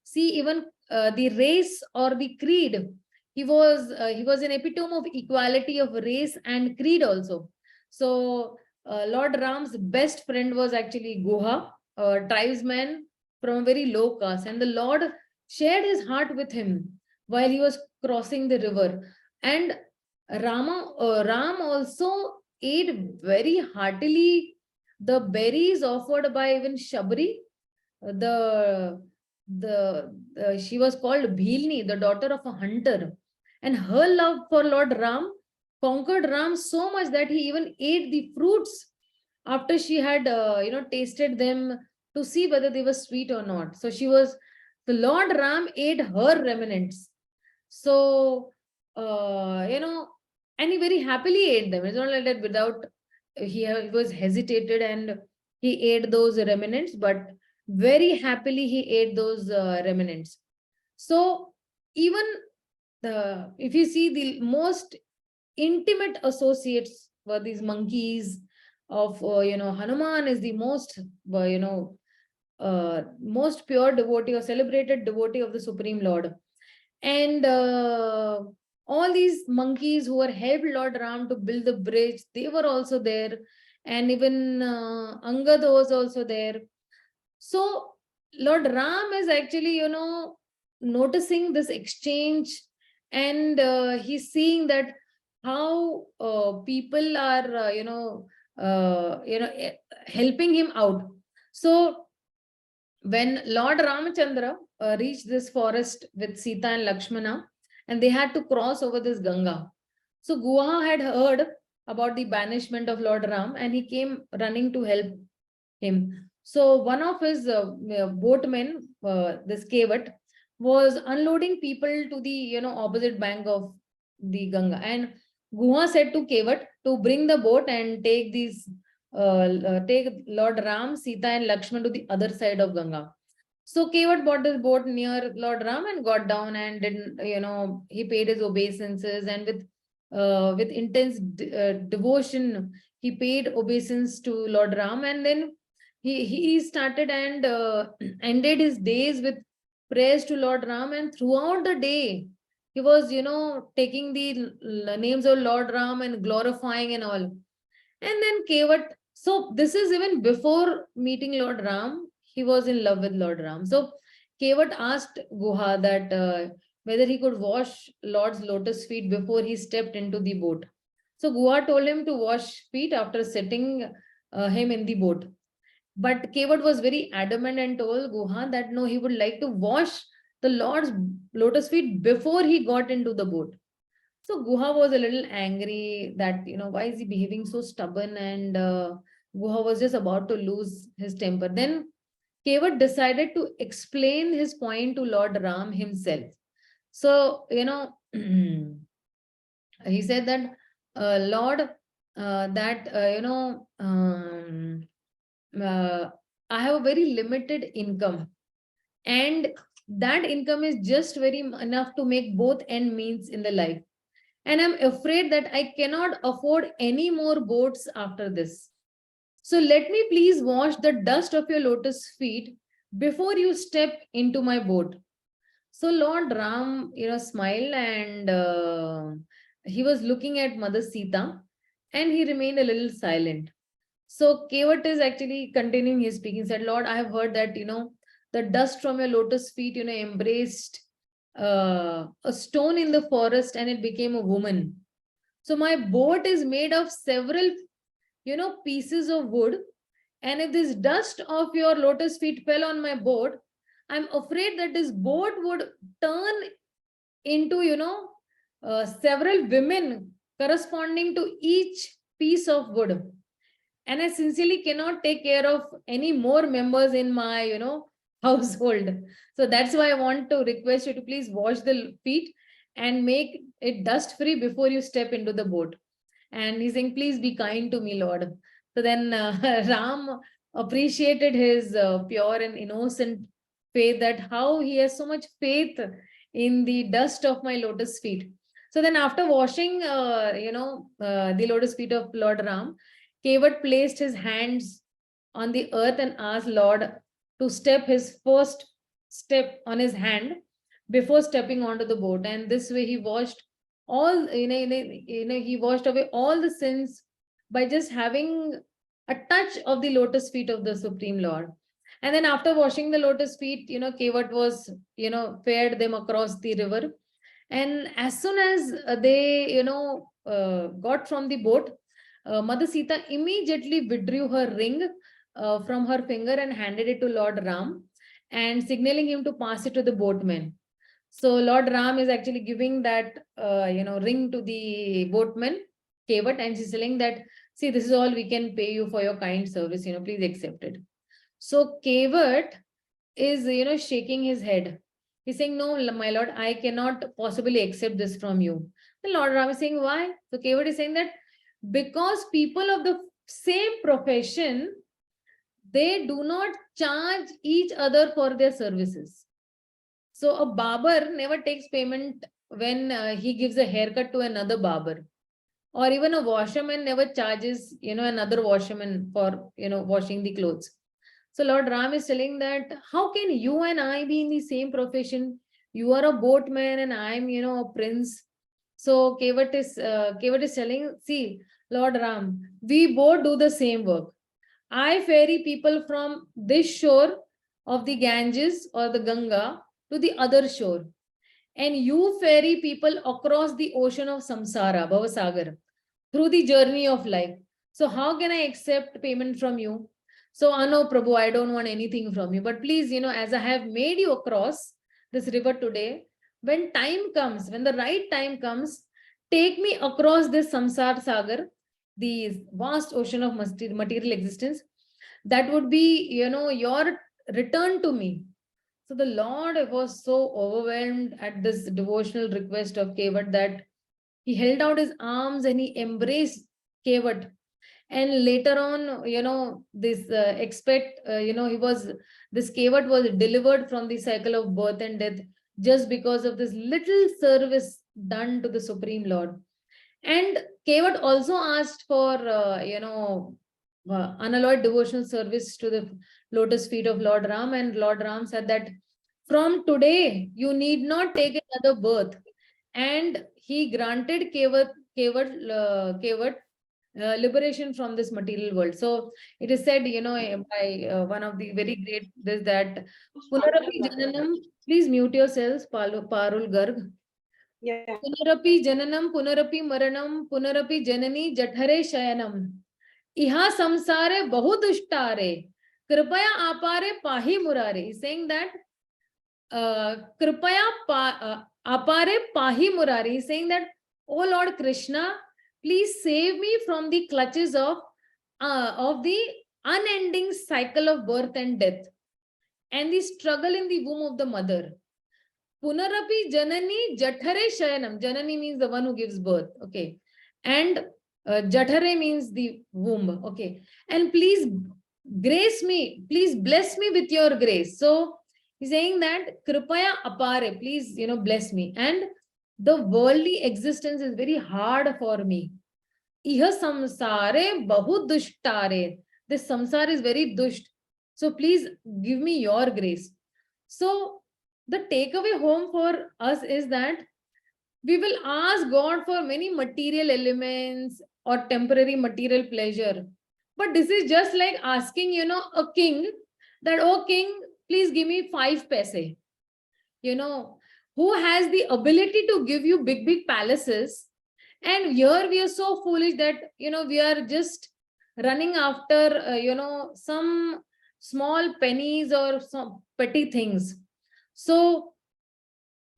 see even the race or the creed, he was an epitome of equality of race and creed also. So Lord Ram's best friend was actually Guha, a tribesman from a very low caste, and the Lord shared his heart with him while he was crossing the river. And Ram also ate very heartily the berries offered by even Shabri. She was called Bhilni, the daughter of a hunter, and her love for Lord Ram conquered Ram so much that he even ate the fruits after she had tasted them to see whether they were sweet or not. So the Lord Ram ate her remnants. So and he very happily ate them. It's not like that without, he was hesitated and he ate those remnants, but very happily he ate those remnants. So even if you see, the most intimate associates were these monkeys of Hanuman is the most most pure devotee or celebrated devotee of the Supreme Lord. And all these monkeys who were helped Lord Ram to build the bridge, they were also there. And even Angad was also there. So Lord Ram is actually, noticing this exchange, and he's seeing that how people are, helping him out. So when Lord Ramachandra reached this forest with Sita and Lakshmana, and they had to cross over this Ganga. So Guha had heard about the banishment of Lord Ram, and he came running to help him. So one of his boatmen, this Kevat, was unloading people to the opposite bank of the Ganga, and Guha said to Kevat to bring the boat and take Lord Ram, Sita, and Lakshman to the other side of Ganga. So Kevat bought his boat near Lord Ram and got down and didn't, he paid his obeisances, and with intense devotion, he paid obeisance to Lord Ram, and then he started and ended his days with prayers to Lord Ram, and throughout the day, he was, taking the names of Lord Ram and glorifying and all. And then Kevat So this is even before meeting Lord Ram, he was in love with Lord Ram. So Kevat asked Guha that whether he could wash Lord's lotus feet before he stepped into the boat. So Guha told him to wash feet after setting him in the boat. But Kevat was very adamant and told Guha that no, he would like to wash the Lord's lotus feet before he got into the boat. So Guha was a little angry that, why is he behaving so stubborn? And Guha was just about to lose his temper. Then Kevat decided to explain his point to Lord Ram himself. So, he said that, Lord, that, I have a very limited income, and that income is just very enough to make both end means in the life. And I'm afraid that I cannot afford any more boats after this. So let me please wash the dust of your lotus feet before you step into my boat. So Lord Ram, smiled, and he was looking at Mother Sita, and he remained a little silent. So Kevat is actually continuing his speaking, said, Lord, I have heard that, the dust from your lotus feet, embraced a stone in the forest and it became a woman. So my boat is made of several, pieces of wood. And if this dust of your lotus feet fell on my boat, I'm afraid that this boat would turn into, several women corresponding to each piece of wood. And I sincerely cannot take care of any more members in my, household. So that's why I want to request you to please wash the feet and make it dust free before you step into the boat. And he's saying, please be kind to me, Lord. So then Ram appreciated his pure and innocent faith, that how he has so much faith in the dust of my lotus feet. So then after washing, the lotus feet of Lord Ram, Kevat placed his hands on the earth and asked Lord to step his first step on his hand before stepping onto the boat. And this way he washed all, he washed away all the sins by just having a touch of the lotus feet of the Supreme Lord. And then after washing the lotus feet, Kevat was, fared them across the river. And as soon as they, got from the boat, Mother Sita immediately withdrew her ring from her finger and handed it to Lord Ram, and signaling him to pass it to the boatman. So Lord Ram is actually giving that, ring to the boatman, Kevat, and she's telling that, see, this is all we can pay you for your kind service, please accept it. So Kevat is, shaking his head. He's saying, no, my lord, I cannot possibly accept this from you. The Lord Ram is saying, why? So Kevat is saying that because people of the same profession, they do not charge each other for their services. So a barber never takes payment when he gives a haircut to another barber, or even a washerman never charges, another washerman for, washing the clothes. So Lord Ram is telling that, how can you and I be in the same profession? You are a boatman and I'm, a prince. So Kevat is telling, see, Lord Ram, we both do the same work. I ferry people from this shore of the Ganges or the Ganga to the other shore. And you ferry people across the ocean of samsara, Bhavasagar, through the journey of life. So how can I accept payment from you? So, no, Prabhu, I don't want anything from you. But please, as I have made you across this river today, when time comes, when the right time comes, take me across this samsar sagar, the vast ocean of material existence. That would be, your return to me. So the Lord was so overwhelmed at this devotional request of Kevat that he held out his arms and he embraced Kevat. And later on, this this Kevat was delivered from the cycle of birth and death just because of this little service done to the Supreme Lord. And Kevat also asked for, unalloyed devotional service to the lotus feet of Lord Ram. And Lord Ram said that from today, you need not take another birth. And he granted Kevat liberation from this material world. So it is said, by one of the very great, this that Punarapi Jananam, please mute yourselves, Parul Garg. Yeah. Punarapi Jananam, Punarapi Maranam, Punarapi Janani Jathare Shayanam. Iha samsare bahu dushtare, kripaya apare pahi murare. He's saying that kripaya apare pahi murare. He's saying that, oh Lord Krishna, please save me from the clutches of the unending cycle of birth and death and the struggle in the womb of the mother. Punarapi Janani Jathare Shayanam. Janani means the one who gives birth. Okay. And Jathare means the womb. Okay. And please grace me, please bless me with your grace. So he's saying that Kripaya Apare, please, bless me. And the worldly existence is very hard for me. Iha samsare bahu dushtare. This samsara is very dusht. So please give me your grace. So the takeaway home for us is that we will ask God for many material elements or temporary material pleasure. But this is just like asking, a king that, oh king, please give me 5 paise. Who has the ability to give you big, big palaces. And here we are so foolish that, we are just running after, some small pennies or some petty things. So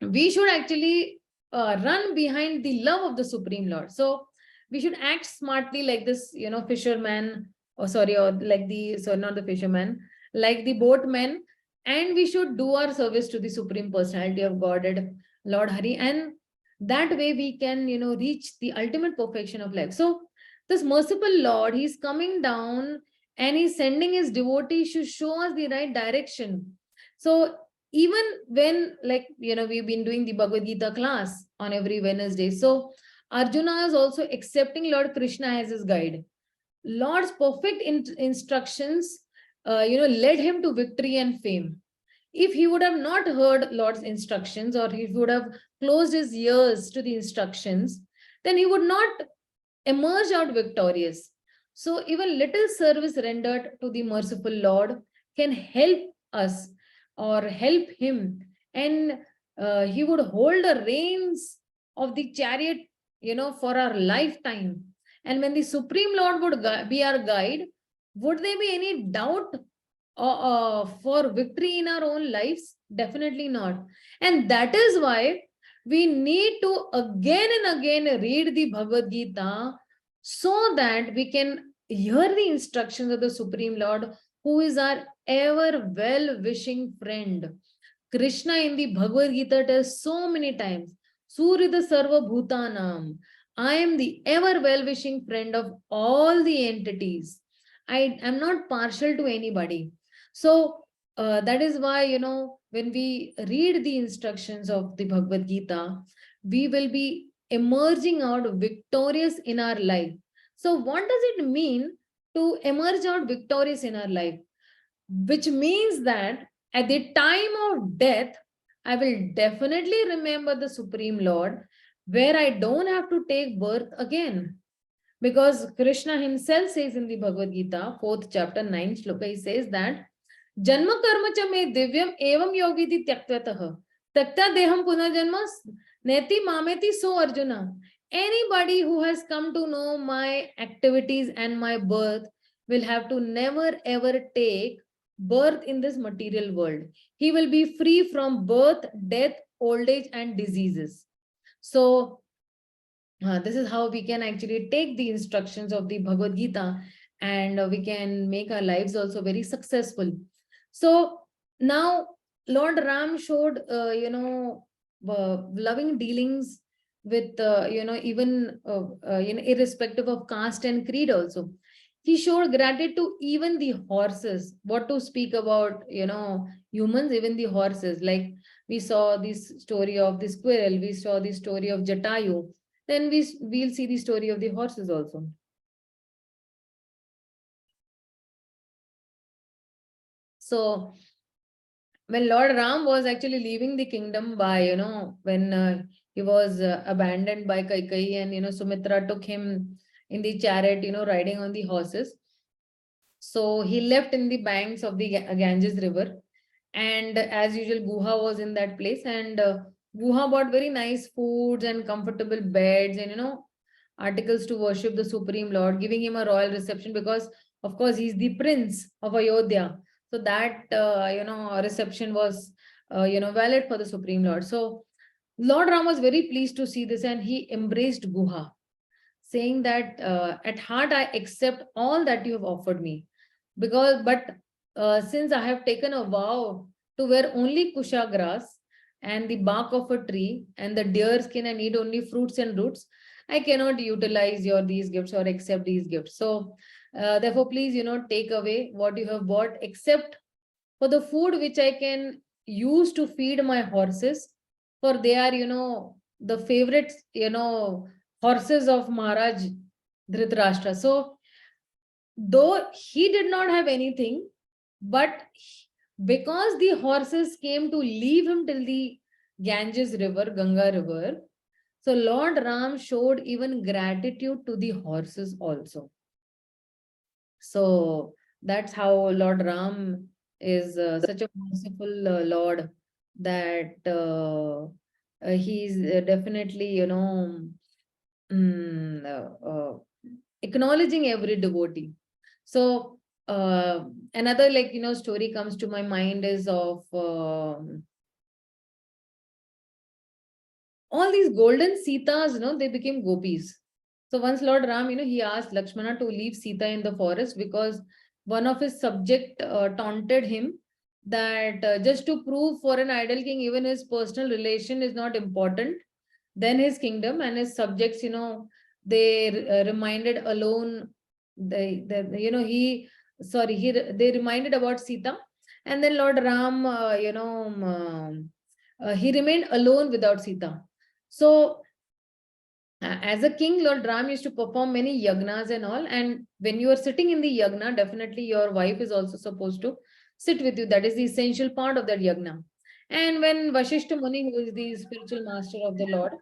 we should actually run behind the love of the Supreme Lord. So we should act smartly like this, fisherman, or like not the fisherman, like the boatman, and we should do our service to the Supreme Personality of Godhead, Lord Hari, and that way we can, reach the ultimate perfection of life. So this merciful Lord, he's coming down and he's sending his devotees to show us the right direction. So even when, we've been doing the Bhagavad Gita class on every Wednesday, so Arjuna is also accepting Lord Krishna as his guide. Lord's perfect instructions led him to victory and fame. If he would have not heard Lord's instructions, or he would have closed his ears to the instructions, then he would not emerge out victorious. So even little service rendered to the merciful Lord can help us or help him, and he would hold the reins of the chariot, for our lifetime. And when the Supreme Lord would be our guide, would there be any doubt for victory in our own lives? Definitely not. And that is why we need to again and again read the Bhagavad Gita, so that we can hear the instructions of the Supreme Lord, who is our ever well-wishing friend. Krishna in the Bhagavad Gita tells so many times, Surita Sarva Bhutanam, I am the ever well-wishing friend of all the entities. I am not partial to anybody. So that is why, when we read the instructions of the Bhagavad Gita, we will be emerging out victorious in our life. So what does it mean to emerge out victorious in our life? Which means that at the time of death, I will definitely remember the Supreme Lord, where I don't have to take birth again. Because Krishna himself says in the Bhagavad Gita, 4th chapter, 9th shloka, he says that Janma karma cha me divyam evam yogiti tyaktvatah takta deham punarjanma neti mameti so Arjuna. Anybody who has come to know my activities and my birth will have to never ever take birth in this material world. He will be free from birth, death, old age, and diseases. So this is how we can actually take the instructions of the Bhagavad Gita, and we can make our lives also very successful. So now Lord Ram showed, loving dealings with, even, irrespective of caste and creed also. He showed gratitude to even the horses. What to speak about, humans, even the horses. Like we saw this story of the squirrel, we saw the story of Jatayu. Then we'll see the story of the horses also. So when Lord Ram was actually leaving the kingdom by, when he was abandoned by Kaikeyi, and, Sumitra took him in the chariot, riding on the horses. So he left in the banks of the Ganges river. And as usual, Guha was in that place. And Guha bought very nice foods and comfortable beds and, articles to worship the Supreme Lord, giving him a royal reception because, of course, he's the prince of Ayodhya. So that, reception was, valid for the Supreme Lord. So Lord Ram was very pleased to see this and he embraced Guha, saying that at heart I accept all that you have offered me, but since I have taken a vow to wear only kusha grass and the bark of a tree and the deer skin and eat only fruits and roots, I cannot utilize your these gifts or accept these gifts. So therefore, please, take away what you have bought, except for the food which I can use to feed my horses, for they are, the favorite, horses of Maharaj Dhritarashtra. So, though he did not have anything, but because the horses came to leave him till the Ganges river, Ganga river, so Lord Ram showed even gratitude to the horses also. So that's how Lord Ram is such a merciful Lord, that he's definitely, acknowledging every devotee. So another, story comes to my mind is of all these golden Sitas, they became gopis. So once Lord Ram, he asked Lakshmana to leave Sita in the forest because one of his subject taunted him that just to prove for an idol king, even his personal relation is not important, then his kingdom, and his subjects, they reminded alone, they reminded about Sita. And then Lord Ram, he remained alone without Sita. So as a king, Lord Ram used to perform many yagnas and all. And when you are sitting in the yagna, definitely your wife is also supposed to sit with you. That is the essential part of that yagna. And when Vashishta Muni, who is the spiritual master of the Lord,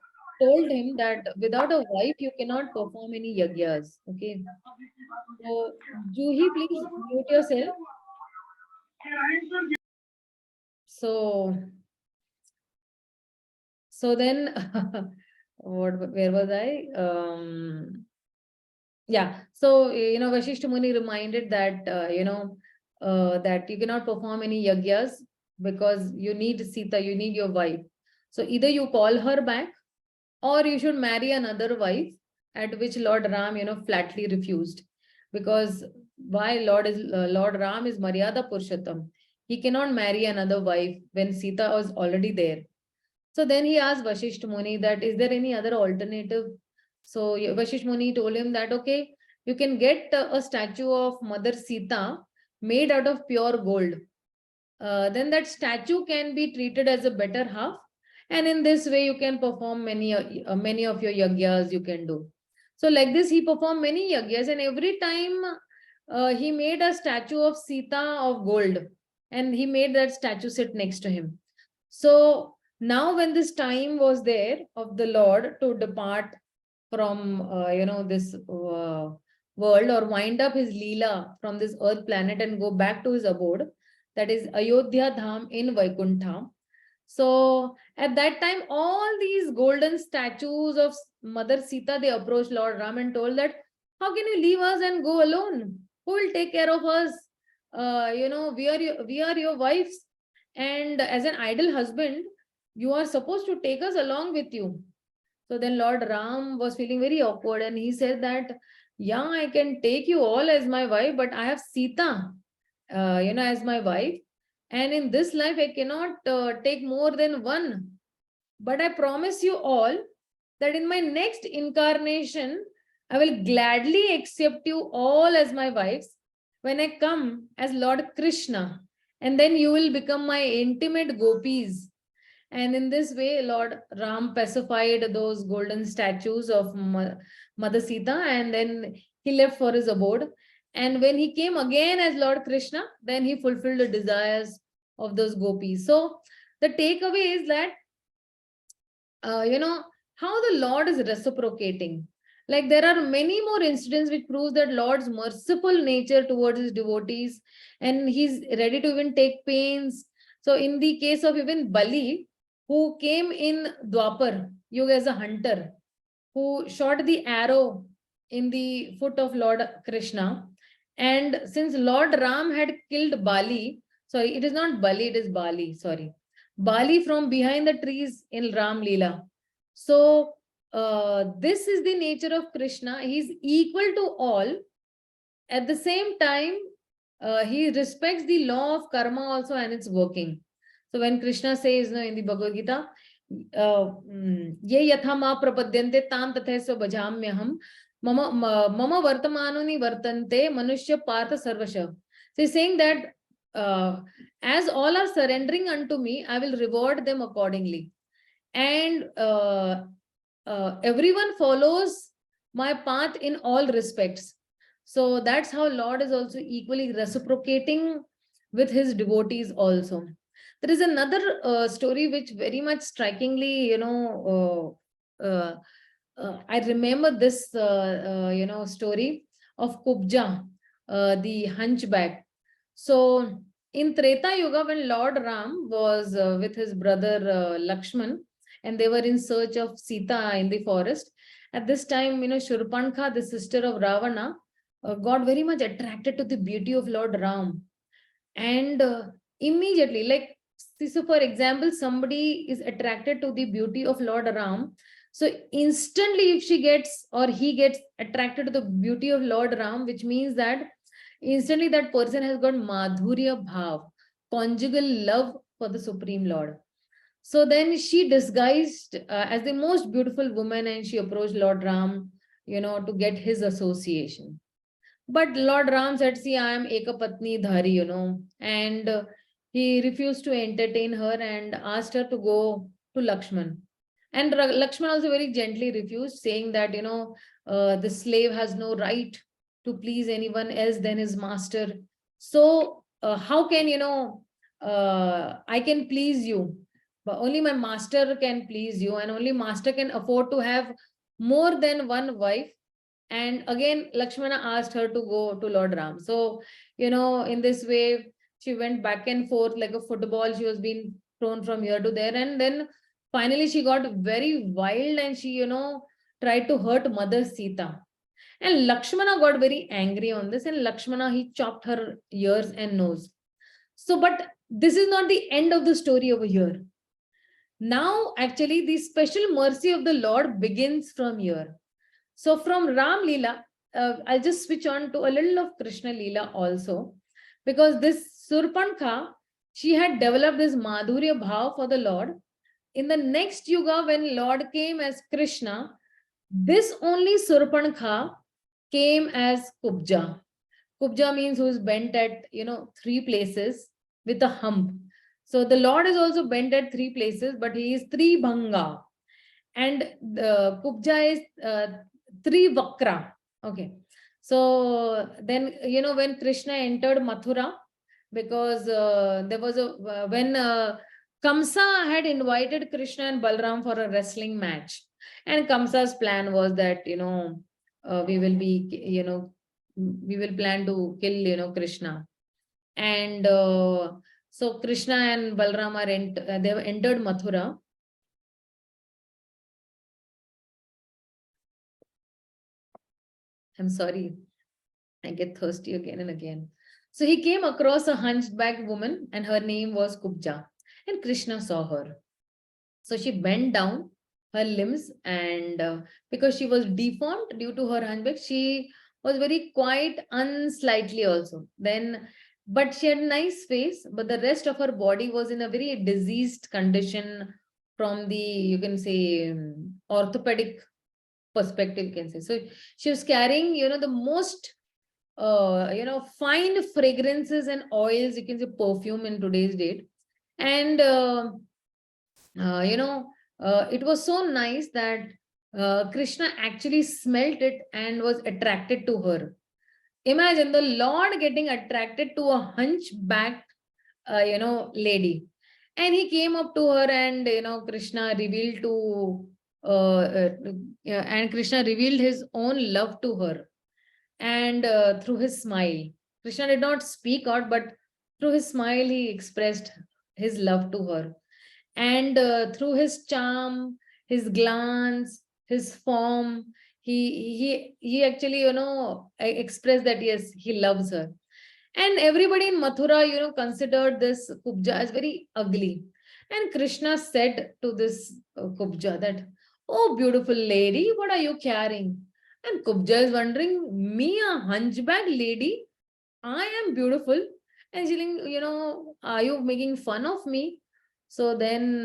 told him that without a wife, you cannot perform any yagyas. Okay. So, Juhi, please mute yourself. So then, where was I? Yeah. So, Vashishta Muni reminded that, that you cannot perform any yagyas because you need Sita, you need your wife. So either you call her back or you should marry another wife, at which Lord Ram, flatly refused. Because why Lord Ram is Maryada Purushottam. He cannot marry another wife when Sita was already there. So then he asked Vashisht Muni that, is there any other alternative? So Vashisht Muni told him that, okay, you can get a statue of Mother Sita made out of pure gold. Then that statue can be treated as a better half. And in this way, you can perform many of your yagyas you can do. So like this, he performed many yagyas, and every time he made a statue of Sita of gold, and he made that statue sit next to him. So now when this time was there of the Lord to depart from, this world, or wind up his Leela from this earth planet and go back to his abode, that is Ayodhya Dham in Vaikuntha. So at that time, all these golden statues of Mother Sita, they approached Lord Ram and told that, how can you leave us and go alone? Who will take care of us? We are your wives. And as an idle husband, you are supposed to take us along with you. So then Lord Ram was feeling very awkward and he said that, yeah, I can take you all as my wife, but I have Sita, as my wife. And in this life, I cannot take more than one. But I promise you all that in my next incarnation, I will gladly accept you all as my wives when I come as Lord Krishna. And then you will become my intimate gopis. And in this way, Lord Ram pacified those golden statues of Mother Sita, and then he left for his abode. And when he came again as Lord Krishna, then he fulfilled the desires of those gopis. So the takeaway is that, how the Lord is reciprocating. Like there are many more incidents which proves that Lord's merciful nature towards his devotees, and he's ready to even take pains. So in the case of even Bali, who came in Dwapar Yuga as a hunter, who shot the arrow in the foot of Lord Krishna. And since Lord Ram had killed Bali, sorry, it is not Bali, it is Bali, sorry. Bali from behind the trees in Ram Leela. So this is the nature of Krishna. He is equal to all. At the same time, he respects the law of karma also and its working. So when Krishna says, in the Bhagavad Gita, ye yatha ma prapadyante tam tathesva bhajamyaham mama vartamanuni vartante manushya partha sarvasha. So he's saying that as all are surrendering unto me, I will reward them accordingly. And everyone follows my path in all respects. So that's how Lord is also equally reciprocating with his devotees also. There is another story which very much strikingly, I remember this, story of Kubja, the hunchback. So in Treta Yuga, when Lord Ram was with his brother Lakshman, and they were in search of Sita in the forest, at this time, Shurpanka, the sister of Ravana, got very much attracted to the beauty of Lord Ram. And immediately, like, so for example, somebody is attracted to the beauty of Lord Ram. So instantly, if she gets or he gets attracted to the beauty of Lord Ram, which means that instantly that person has got madhurya bhav, conjugal love for the Supreme Lord. So then she disguised as the most beautiful woman, and she approached Lord Ram, to get his association. But Lord Ram said, see, I am Ekapatni Dhari, and he refused to entertain her and asked her to go to Lakshman. And Lakshman also very gently refused, saying that, the slave has no right to please anyone else than his master. So how can, I can please you? But only my master can please you, and only master can afford to have more than one wife. And again, Lakshmana asked her to go to Lord Ram. So, in this way, she went back and forth like a football. She was being thrown from here to there. And then finally, she got very wild, and she, tried to hurt Mother Sita. And Lakshmana got very angry on this. And Lakshmana, he chopped her ears and nose. So, but this is not the end of the story over here. Now, actually, the special mercy of the Lord begins from here. So from Ram Leela, I'll just switch on to a little of Krishna Leela also, because this Surpankha, she had developed this Madhurya Bhav for the Lord. In the next Yuga, when Lord came as Krishna, this only Surpankha came as Kubja. Kubja means who is bent at, three places with a hump. So the Lord is also bent at three places, but he is Tribhanga. And the Kubja is Trivakra. Okay. So then, when Krishna entered Mathura, because there was when Kamsa had invited Krishna and Balram for a wrestling match. And Kamsa's plan was that, we will be, we will plan to kill, Krishna. And so Krishna and Balram are they have entered Mathura. I'm sorry, I get thirsty again and again. So he came across a hunchback woman, and her name was Kubja. And Krishna saw her. So she bent down her limbs, and because she was deformed due to her hunchback, she was very quiet, unslightly also. Then, but she had a nice face, but the rest of her body was in a very diseased condition from the, you can say, orthopedic perspective, you can say. So she was carrying, the most fine fragrances and oils, you can say perfume in today's date. And it was so nice that Krishna actually smelt it and was attracted to her. Imagine the Lord getting attracted to a hunchback lady. And he came up to her, and Krishna revealed to and Krishna revealed his own love to her, and through his smile. Krishna did not speak out, but through his smile, he expressed his love to her. And through his charm, his glance, his form, he actually, expressed that yes, he loves her. And everybody in Mathura, considered this Kubja as very ugly. And Krishna said to this Kubja that, "Oh, beautiful lady, what are you carrying?" And Kubja is wondering, "Me, a hunchback lady? I am beautiful." And she's like, "Are you making fun of me?" So then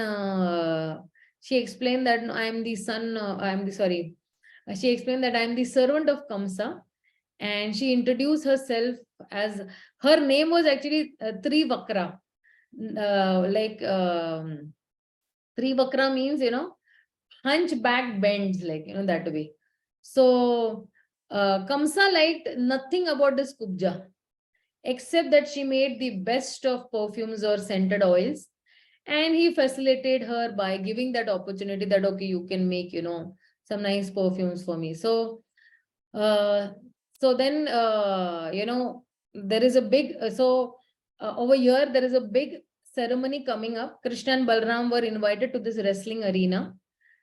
she explained that, "No, I am the son, I am the, sorry. She explained that I am the servant of Kamsa." And she introduced herself as, her name was actually Trivakra. Like Trivakra means, hunchback bends, like, that way. So Kamsa liked nothing about this Kubja except that she made the best of perfumes or scented oils. And he facilitated her by giving that opportunity that, okay, you can make, some nice perfumes for me. So uh, so then, there is a big, over here, there is a big ceremony coming up. Krishna and Balram were invited to this wrestling arena,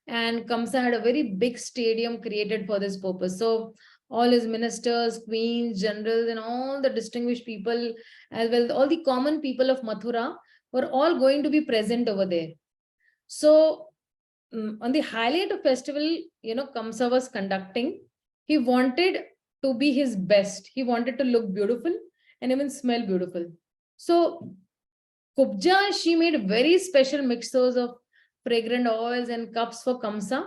and Kamsa had a very big stadium created for this purpose. So all his ministers, queens, generals, and all the distinguished people, as well, all the common people of Mathura, were all going to be present over there. So on the highlight of festival, Kamsa was conducting. He wanted to be his best. He wanted to look beautiful and even smell beautiful. So Kubja, she made very special mixtures of fragrant oils and cups for Kamsa.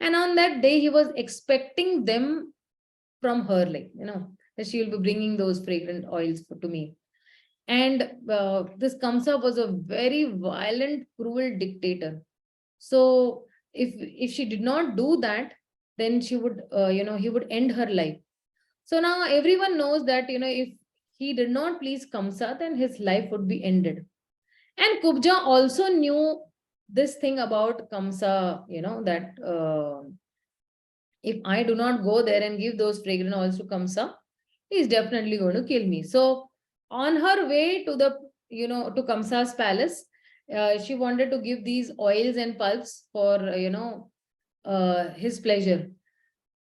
And on that day, he was expecting them from her, like, that she will be bringing those fragrant oils to me. And this Kamsa was a very violent, cruel dictator. So if she did not do that, then she would, he would end her life. So now everyone knows that, if he did not please Kamsa, then his life would be ended. And Kubja also knew this thing about Kamsa, that if I do not go there and give those fragrant oils to Kamsa, he is definitely going to kill me. So on her way to the, to Kamsa's palace, she wanted to give these oils and pulps for, his pleasure.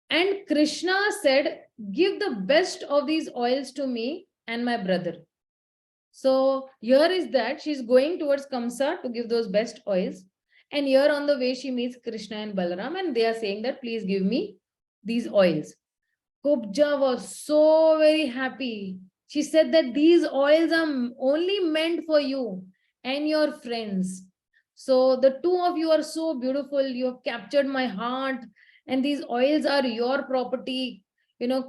And Krishna said, "Give the best of these oils to me and my brother." So here is that she's going towards Kamsa to give those best oils. And here on the way, she meets Krishna and Balaram, and they are saying that, "Please give me these oils." Kubja was so very happy. She said that these oils are only meant for you and your friends. So the two of you are so beautiful. You have captured my heart, and these oils are your property.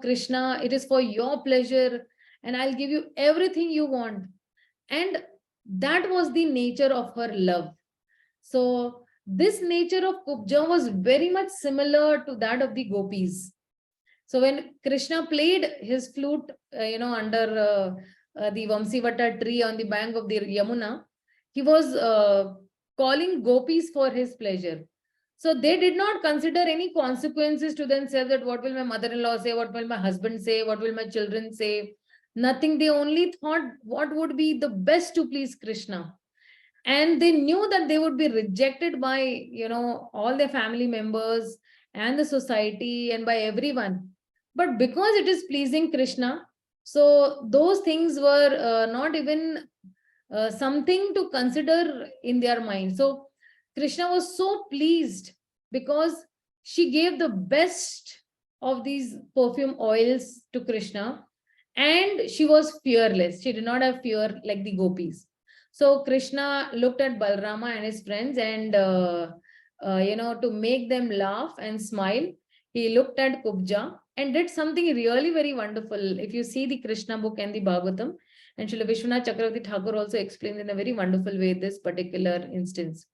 Krishna, it is for your pleasure, and I'll give you everything you want. And that was the nature of her love. So this nature of Kubja was very much similar to that of the gopis. So when Krishna played his flute, under the Vamsivata tree on the bank of the Yamuna, he was calling gopis for his pleasure. So they did not consider any consequences to themselves, that what will my mother-in-law say, what will my husband say, what will my children say. Nothing. They only thought what would be the best to please Krishna. And they knew that they would be rejected by, all their family members and the society and by everyone. But because it is pleasing Krishna, so those things were not even something to consider in their mind. So Krishna was so pleased because she gave the best of these perfume oils to Krishna, and she was fearless. She did not have fear like the gopis. So Krishna looked at Balrama and his friends, and to make them laugh and smile, he looked at Kubja and did something really very wonderful. If you see the Krishna book and the Bhagavatam, and Srila Vishwanath Chakravarti Thakur also explains in a very wonderful way this particular instance.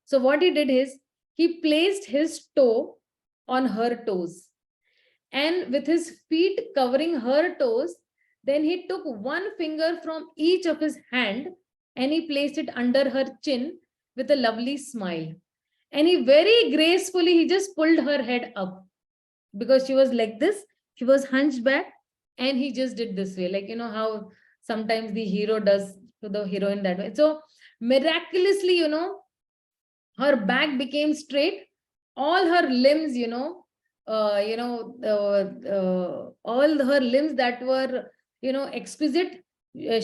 So what he did is, he placed his toe on her toes, and with his feet covering her toes, then he took one finger from each of his hand and he placed it under her chin with a lovely smile. And he very gracefully, he just pulled her head up because she was like this. She was hunched back, and he just did this way. Like, how sometimes the hero does to the heroine that way. So miraculously, her back became straight, all her limbs, all her limbs that were, exquisite,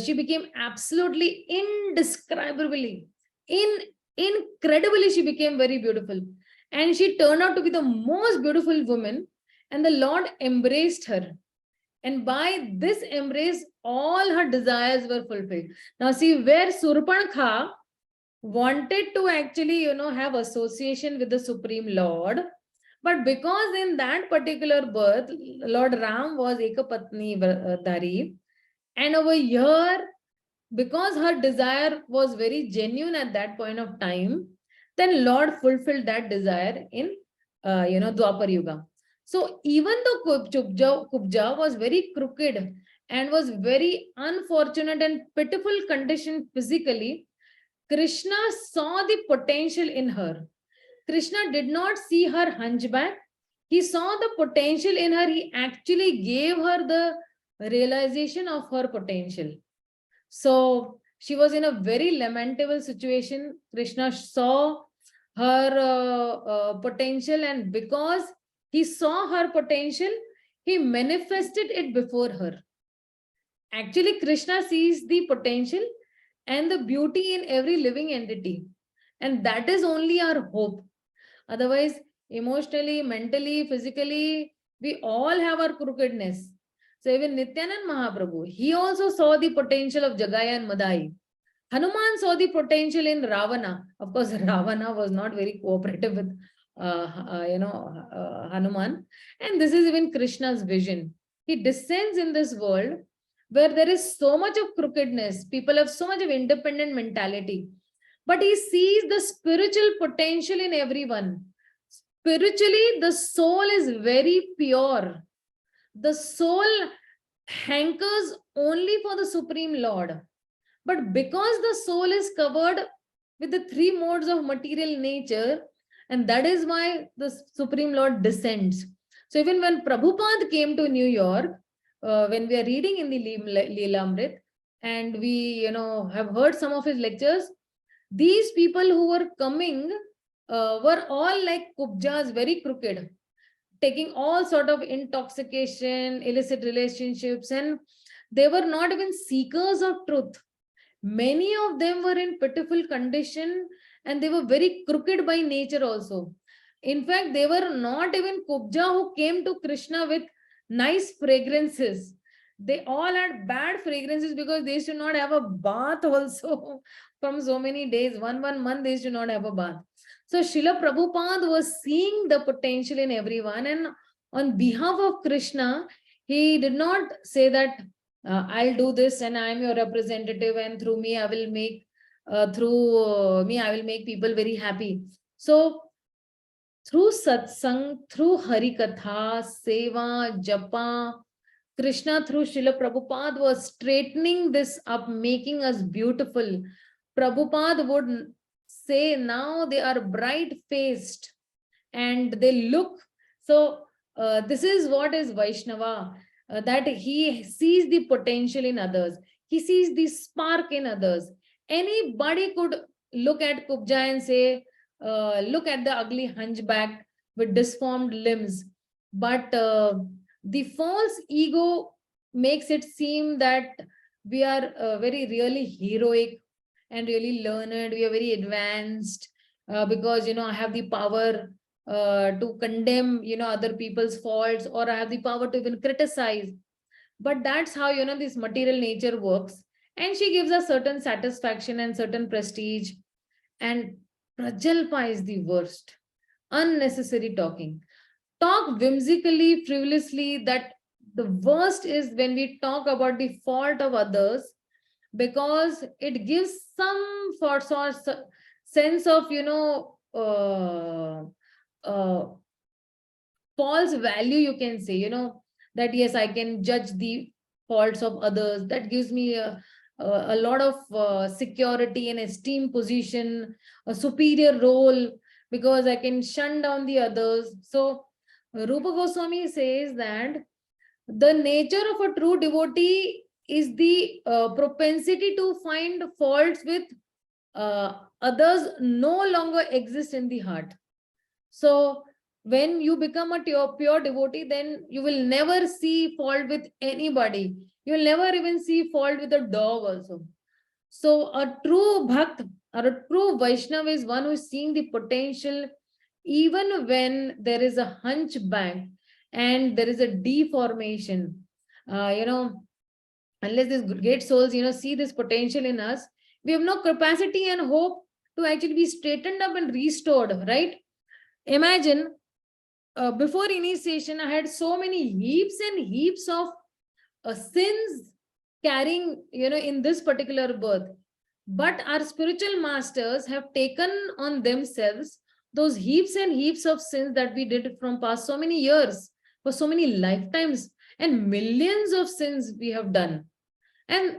she became absolutely indescribably, incredibly, she became very beautiful. And she turned out to be the most beautiful woman, and the Lord embraced her. And by this embrace, all her desires were fulfilled. Now, see, where Surpanakha wanted to actually, have association with the Supreme Lord, but because in that particular birth, Lord Ram was Ekapatni Dari, and over here, because her desire was very genuine at that point of time, then Lord fulfilled that desire in, Dwapar Yuga. So even though Kubja was very crooked and was very unfortunate and pitiful condition physically, Krishna saw the potential in her. Krishna did not see her hunchback. He saw the potential in her. He actually gave her the realization of her potential. So she was in a very lamentable situation. Krishna saw her potential, and because he saw her potential, he manifested it before her. Actually, Krishna sees the potential and the beauty in every living entity. And that is only our hope. Otherwise, emotionally, mentally, physically, we all have our crookedness. So even Nityanand Mahaprabhu, he also saw the potential of Jagaya and Madai. Hanuman saw the potential in Ravana. Of course, Ravana was not very cooperative with Hanuman. And this is even Krishna's vision. He descends in this world where there is so much of crookedness. People have so much of independent mentality. But he sees the spiritual potential in everyone. Spiritually, the soul is very pure. The soul hankers only for the Supreme Lord. But because the soul is covered with the three modes of material nature, and that is why the Supreme Lord descends. So even when Prabhupada came to New York, when we are reading in the Leelamrit, and we have heard some of his lectures, these people who were coming were all like kubjas, very crooked, taking all sort of intoxication, illicit relationships, and they were not even seekers of truth. Many of them were in pitiful condition, and they were very crooked by nature also. In fact, they were not even kubja who came to Krishna with nice fragrances. They all had bad fragrances because they should not have a bath also from so many days. One month they should not have a bath. So Srila Prabhupada was seeing the potential in everyone, and on behalf of Krishna, he did not say that I'll do this and I'm your representative, and through me I will make people very happy. So through satsang, through harikatha, seva, japa, Krishna through Srila Prabhupada was straightening this up, making us beautiful. Prabhupada would say now they are bright faced and they look. So this is what is Vaishnava, that he sees the potential in others. He sees the spark in others. Anybody could look at Kubja and say, look at the ugly hunchback with disformed limbs. But the false ego makes it seem that we are very really heroic and really learned. We are very advanced because, I have the power to condemn, other people's faults, or I have the power to even criticize. But that's how, this material nature works. And she gives us certain satisfaction and certain prestige. And Prajalpa is the worst. Unnecessary talking. Talk whimsically, frivolously. That the worst is when we talk about the fault of others, because it gives some sort of sense of, false value, you can say, that yes, I can judge the faults of others. That gives me a lot of security and esteem position, a superior role. because I can shun down the others. So Rupa Goswami says that the nature of a true devotee is the propensity to find faults with others no longer exist in the heart. So when you become a pure devotee, then you will never see fault with anybody. You will never even see fault with a dog also. So a true bhakt or a true Vaishnava is one who is seeing the potential even when there is a hunchback and there is a deformation. Unless these great souls, see this potential in us, we have no capacity and hope to actually be straightened up and restored, right? Imagine before initiation, I had so many heaps and heaps of sins carrying, in this particular birth. But our spiritual masters have taken on themselves those heaps and heaps of sins that we did from past so many years, for so many lifetimes, and millions of sins we have done. And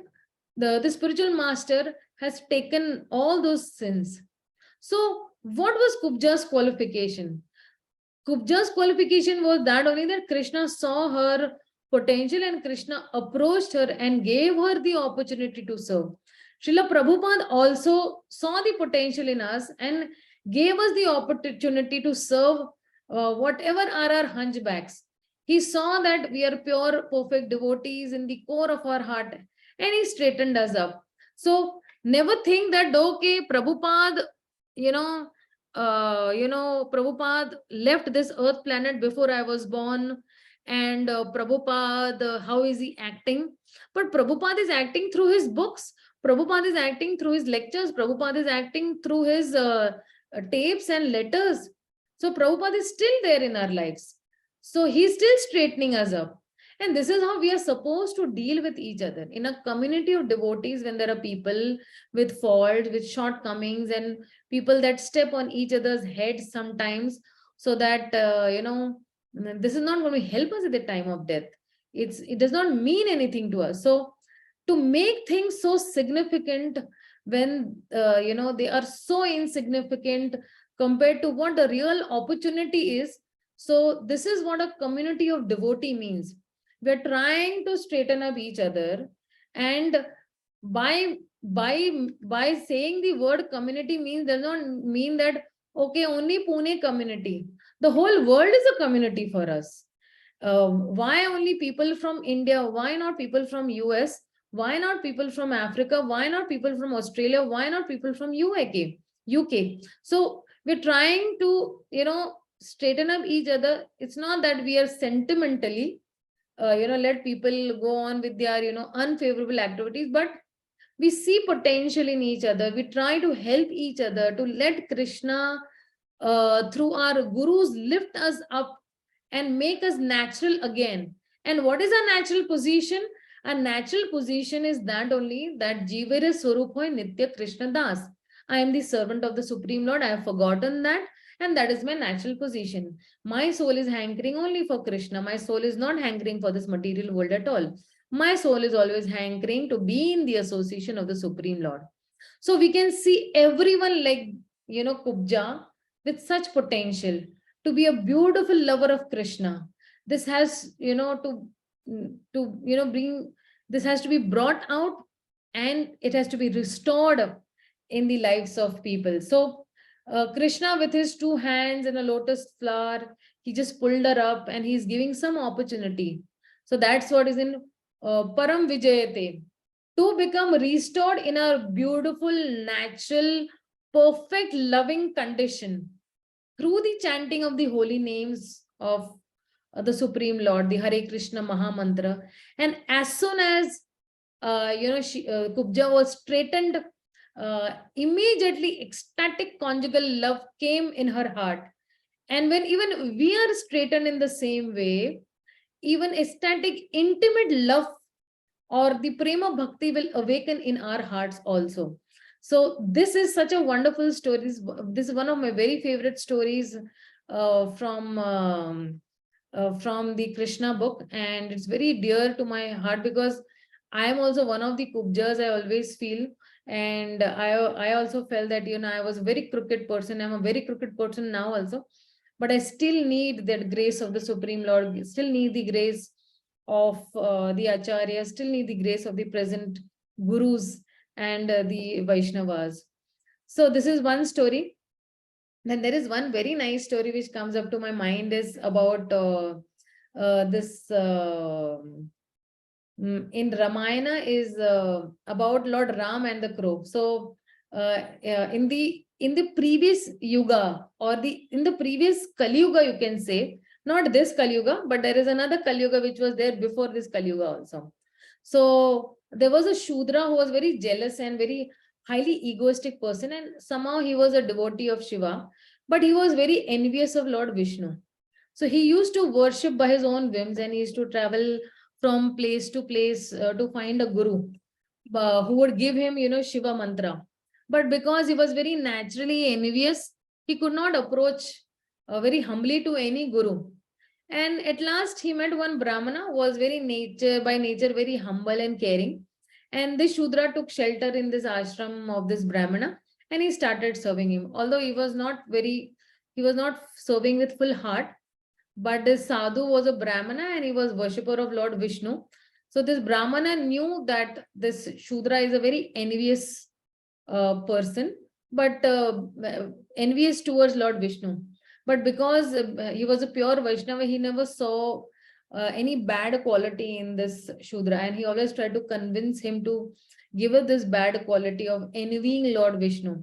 the spiritual master has taken all those sins. So, what was Kubja's qualification? Kubja's qualification was that only that Krishna saw her potential and Krishna approached her and gave her the opportunity to serve. Srila Prabhupada also saw the potential in us and gave us the opportunity to serve whatever are our hunchbacks. He saw that we are pure, perfect devotees in the core of our heart and he straightened us up. So never think that, okay, Prabhupada, Prabhupada left this earth planet before I was born. And Prabhupada, how is he acting? But Prabhupada is acting through his books. Prabhupada is acting through his lectures. Prabhupada is acting through his tapes and letters. So Prabhupada is still there in our lives. So he's still straightening us up. And this is how we are supposed to deal with each other. In a community of devotees, when there are people with faults, with shortcomings, and people that step on each other's heads sometimes, so that, this is not going to help us at the time of death. It does not mean anything to us. So to make things so significant when, they are so insignificant compared to what the real opportunity is. So this is what a community of devotee means. We're trying to straighten up each other, and by saying the word community means does not mean that, okay, only Pune community. The whole world is a community for us. Why only people from India? Why not people from US? Why not people from Africa? Why not people from Australia? Why not people from UK? So we're trying to, straighten up each other. It's not that we are sentimentally, let people go on with their, unfavorable activities, but we see potential in each other. We try to help each other, to let Krishna, through our gurus, lift us up and make us natural again. And what is our natural position? Our natural position is that only that Jivere Swarupoy Nitya Krishna Das. I am the servant of the Supreme Lord. I have forgotten that. And that is my natural position. My soul is hankering only for Krishna. My soul is not hankering for this material world at all. My soul is always hankering to be in the association of the Supreme Lord. So we can see everyone like, Kubja with such potential to be a beautiful lover of Krishna. This has, bring, this has to be brought out and it has to be restored in the lives of people. So Krishna with his two hands and a lotus flower, he just pulled her up and he's giving some opportunity. So that's what is in Param Vijayate, to become restored in a beautiful, natural, perfect, loving condition through the chanting of the holy names of the Supreme Lord, the Hare Krishna Maha Mantra. And as soon as, Kubja was straightened, immediately ecstatic conjugal love came in her heart. And when even we are straightened in the same way, even ecstatic, intimate love or the prema bhakti will awaken in our hearts also. So this is such a wonderful story. This is one of my very favorite stories from the Krishna book, and it's very dear to my heart because I am also one of the Kubjas, I always feel. And I also felt that, I was a very crooked person. I'm a very crooked person now also, but I still need that grace of the Supreme Lord, still need the grace of the Acharya, still need the grace of the present Gurus and the Vaishnavas. So this is one story. Then there is one very nice story which comes up to my mind, is about this in Ramayana, is about Lord Ram and the crow. So in the previous yuga, or in the previous Kali Yuga, you can say, not this Kali Yuga, but there is another Kali Yuga which was there before this Kali Yuga also. So there was a Shudra who was very jealous and very highly egoistic person, and somehow he was a devotee of Shiva, but he was very envious of Lord Vishnu. So he used to worship by his own whims, and he used to travel from place to place to find a guru who would give him, Shiva mantra. But because he was very naturally envious, he could not approach very humbly to any guru. And at last he met one Brahmana who was by nature very humble and caring. And this Shudra took shelter in this ashram of this Brahmana, and he started serving him. Although he was not serving with full heart, but this sadhu was a Brahmana and he was worshipper of Lord Vishnu. So this Brahmana knew that this Shudra is a very envious person, but envious towards Lord Vishnu. But because he was a pure Vaishnava, he never saw any bad quality in this Shudra, and he always tried to convince him to give up this bad quality of envying Lord Vishnu.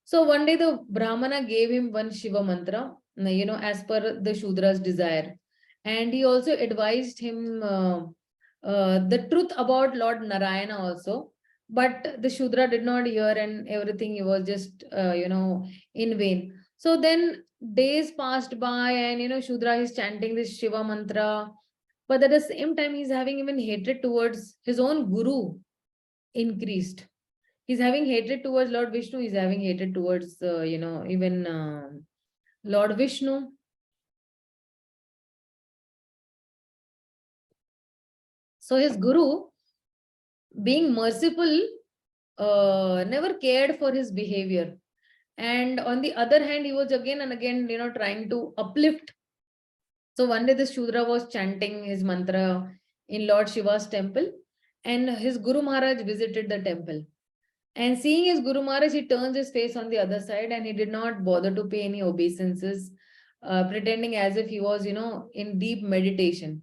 So one day the Brahmana gave him one Shiva mantra, as per the Shudra's desire. And he also advised him the truth about Lord Narayana also. But the Shudra did not hear, and everything he was just, in vain. So then days passed by, and, Shudra is chanting this Shiva mantra. But at the same time, he's having even hatred towards his own guru increased. He's having hatred towards Lord Vishnu. He's having hatred towards, even Lord Vishnu. So his guru, being merciful, never cared for his behavior. And on the other hand, he was again and again, trying to uplift. So one day the Shudra was chanting his mantra in Lord Shiva's temple, and his Guru Maharaj visited the temple. And seeing his Guru Maharaj, he turns his face on the other side, and he did not bother to pay any obeisances, pretending as if he was, in deep meditation.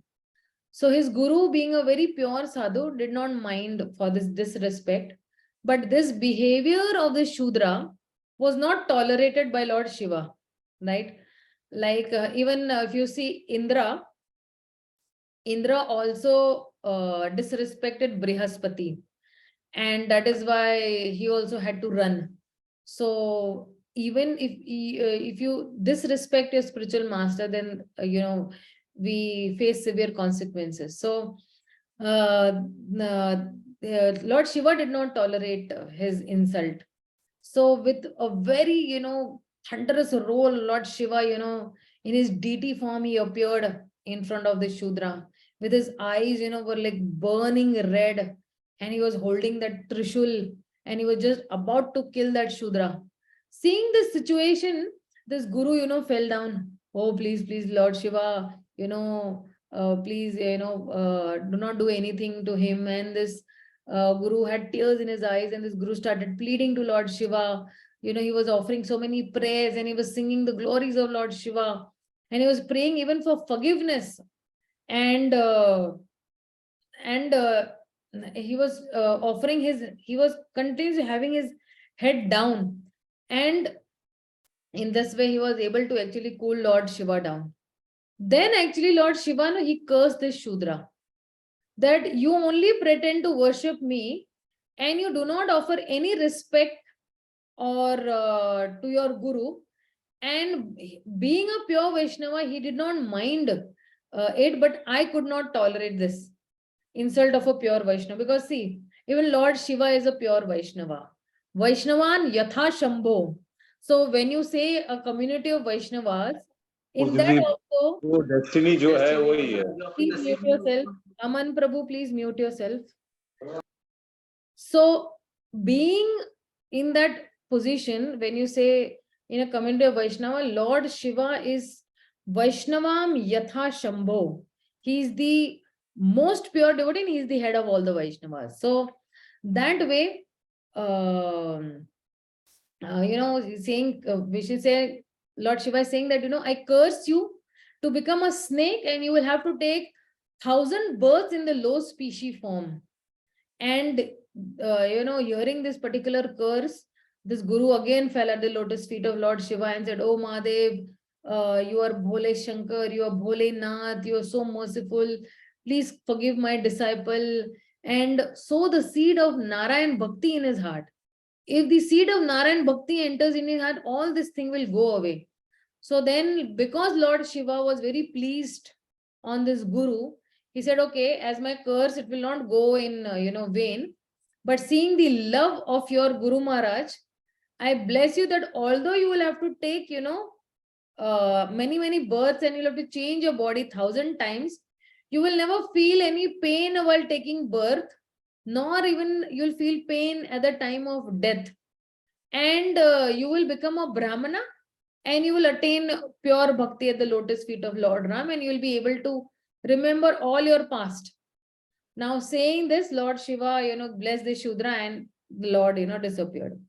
So his Guru, being a very pure sadhu, did not mind for this disrespect. But this behavior of the Shudra was not tolerated by Lord Shiva, right? Like even if you see Indra also disrespected Brihaspati, and that is why he also had to run. So even if you disrespect your spiritual master, then we face severe consequences. So Lord Shiva did not tolerate his insult. So with a very thunderous roar, Lord Shiva, in his deity form, he appeared in front of the Shudra with his eyes, were like burning red, and he was holding that Trishul, and he was just about to kill that Shudra. Seeing this situation, this Guru, fell down. Oh, please, please, Lord Shiva, please, do not do anything to him. And this Guru had tears in his eyes, and this Guru started pleading to Lord Shiva. He was offering so many prayers, and he was singing the glories of Lord Shiva, and he was praying even for forgiveness. And he was he was continuously having his head down, and in this way he was able to actually cool Lord Shiva down. Then actually Lord Shiva, he cursed this Shudra, that you only pretend to worship me, and you do not offer any respect or to your Guru. And being a pure Vaishnava, he did not mind it, but I could not tolerate this insult of a pure Vaishnava, because see, even Lord Shiva is a pure Vaishnava. Vaishnavan Yatha Shambho. So when you say a community of Vaishnavas, in that also, destiny jo hai wahi hai. Please mute yourself. Aman Prabhu, please mute yourself. So being in that position, when you say in a commentary of Vaishnava, Lord Shiva is Vaishnavam Yatha Shambho. He is the most pure devotee and he is the head of all the Vaishnavas. So that way, saying, we should say, Lord Shiva is saying that, I curse you to become a snake and you will have to take 1,000 births in the low species form. And, hearing this particular curse, this guru again fell at the lotus feet of Lord Shiva and said, Oh Mahadev, you are Bhole Shankar, you are Bhole Nath, you are so merciful. Please forgive my disciple and sow the seed of Narayan Bhakti in his heart. If the seed of Narayan Bhakti enters in his heart, all this thing will go away. So then, because Lord Shiva was very pleased on this guru, he said, okay, as my curse, it will not go in, vain. But seeing the love of your Guru Maharaj, I bless you that although you will have to take, many, many births and you'll have to change your body 1,000 times, you will never feel any pain while taking birth, nor even you'll feel pain at the time of death. And you will become a Brahmana and you will attain pure bhakti at the lotus feet of Lord Ram and you will be able to remember all your past. Now saying this, Lord Shiva, blessed the Shudra and the Lord, disappeared.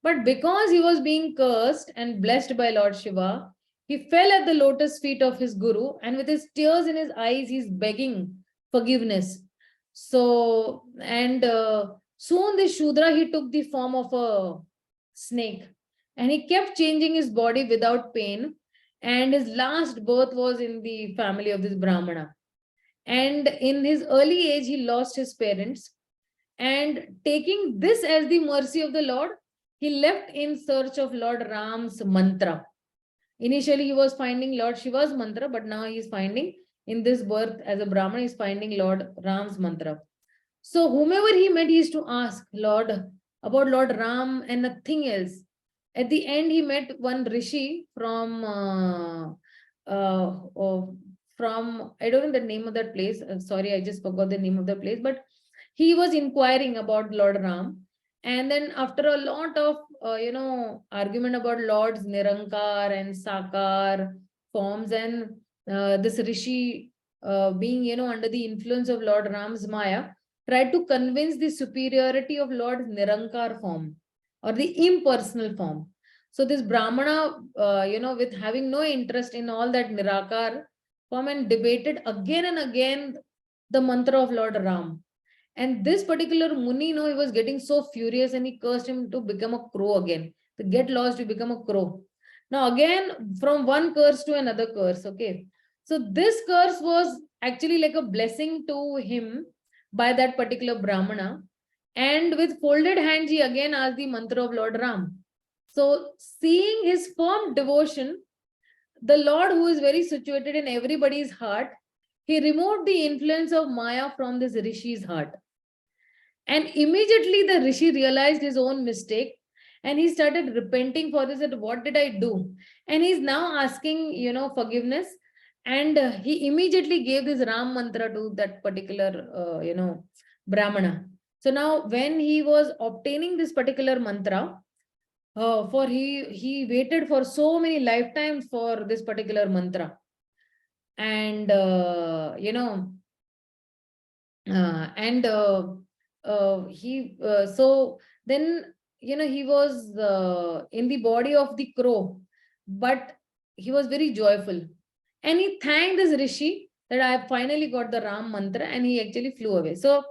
But because he was being cursed and blessed by Lord Shiva, he fell at the lotus feet of his guru and with his tears in his eyes, he's begging forgiveness. So, and soon the Shudra, he took the form of a snake and he kept changing his body without pain. And his last birth was in the family of this Brahmana. And in his early age, he lost his parents. And taking this as the mercy of the Lord, he left in search of Lord Ram's mantra. Initially, he was finding Lord Shiva's mantra, but now he is finding in this birth as a Brahman, he is finding Lord Ram's mantra. So whomever he met, he used to ask Lord about Lord Ram and nothing else. At the end, he met one rishi from I don't know the name of that place. Sorry, I just forgot the name of the place. But he was inquiring about Lord Ram, and then after a lot of argument about Lord's Nirankar and Sakar forms, and this rishi being under the influence of Lord Ram's Maya, tried to convince the superiority of Lord's Nirankar form or the impersonal form. So this Brahmana, with having no interest in all that Nirakar form and debated again and again the mantra of Lord Ram. And this particular Muni, he was getting so furious and he cursed him to become a crow again. To get lost, to become a crow. Now again, from one curse to another curse, okay. So this curse was actually like a blessing to him by that particular Brahmana. And with folded hands, he again asked the mantra of Lord Ram. So seeing his firm devotion, the Lord, who is very situated in everybody's heart, he removed the influence of Maya from this Rishi's heart. And immediately the Rishi realized his own mistake and he started repenting for this, that what did I do? And he's now asking, forgiveness. And he immediately gave this Ram mantra to that particular, Brahmana. So now when he was obtaining this particular mantra, for he waited for so many lifetimes for this particular mantra. And, so then he was in the body of the crow, but he was very joyful and he thanked this rishi that I have finally got the Ram mantra, and he actually flew away. So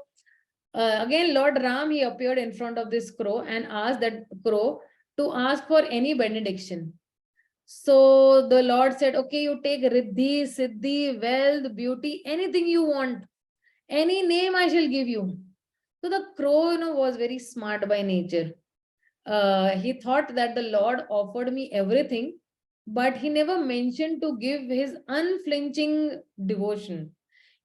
again Lord Ram, he appeared in front of this crow and asked that crow to ask for any benediction. So the Lord said, okay, you take riddhi, siddhi, wealth, beauty, anything you want, any name I shall give you. So the crow, was very smart by nature. He thought that the Lord offered me everything, but he never mentioned to give his unflinching devotion.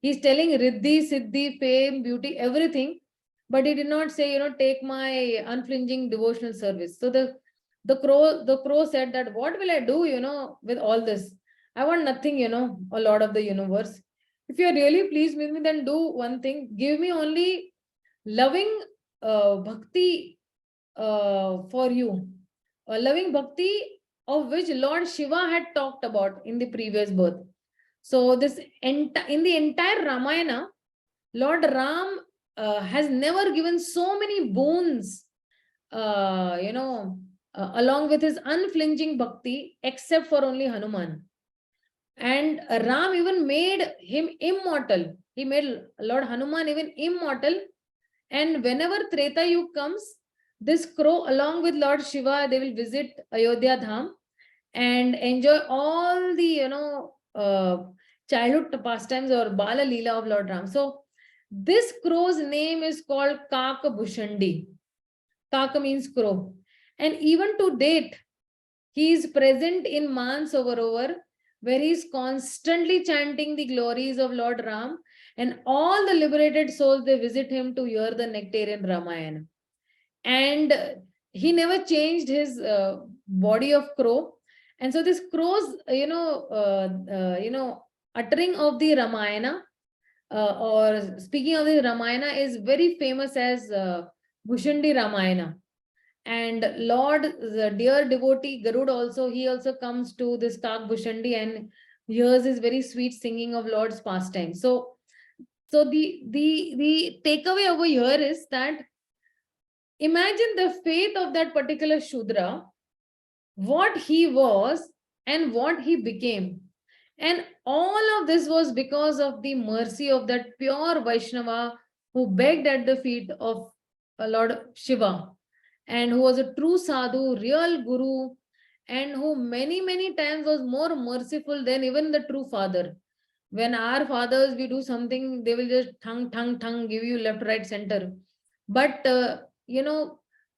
He's telling riddhi, siddhi, fame, beauty, everything, but he did not say, take my unflinching devotional service. So the crow said that, what will I do, with all this? I want nothing, O Lord of the universe. If you are really pleased with me, then do one thing. Give me only loving bhakti for you. Loving bhakti, of which Lord Shiva had talked about in the previous birth. So this in the entire Ramayana, Lord Ram has never given so many boons, along with his unflinching bhakti, except for only Hanuman. And Ram even made him immortal. He made Lord Hanuman even immortal. And whenever Treta Yuga comes, this crow, along with Lord Shiva, they will visit Ayodhya Dham and enjoy all the childhood pastimes or Bala Leela of Lord Ram. So this crow's name is called Kaka Bhushandi. Kaka means crow. And even to date, he is present in Mansarovar, where he is constantly chanting the glories of Lord Ram, and all the liberated souls, they visit him to hear the nectarian Ramayana. And he never changed his body of crow. And so this crow's, uttering of the Ramayana, or speaking of the Ramayana, is very famous as Bhushandi Ramayana. And Lord, the dear devotee Garud also, he also comes to this Kak Bhushandi and hears his very sweet singing of Lord's pastime. So the takeaway over here is that imagine the faith of that particular Shudra, what he was and what he became. And all of this was because of the mercy of that pure Vaishnava who begged at the feet of Lord Shiva, and who was a true sadhu, real guru, and who many, many times was more merciful than even the true father. When our fathers, we do something, they will just tongue, give you left, right, center. But,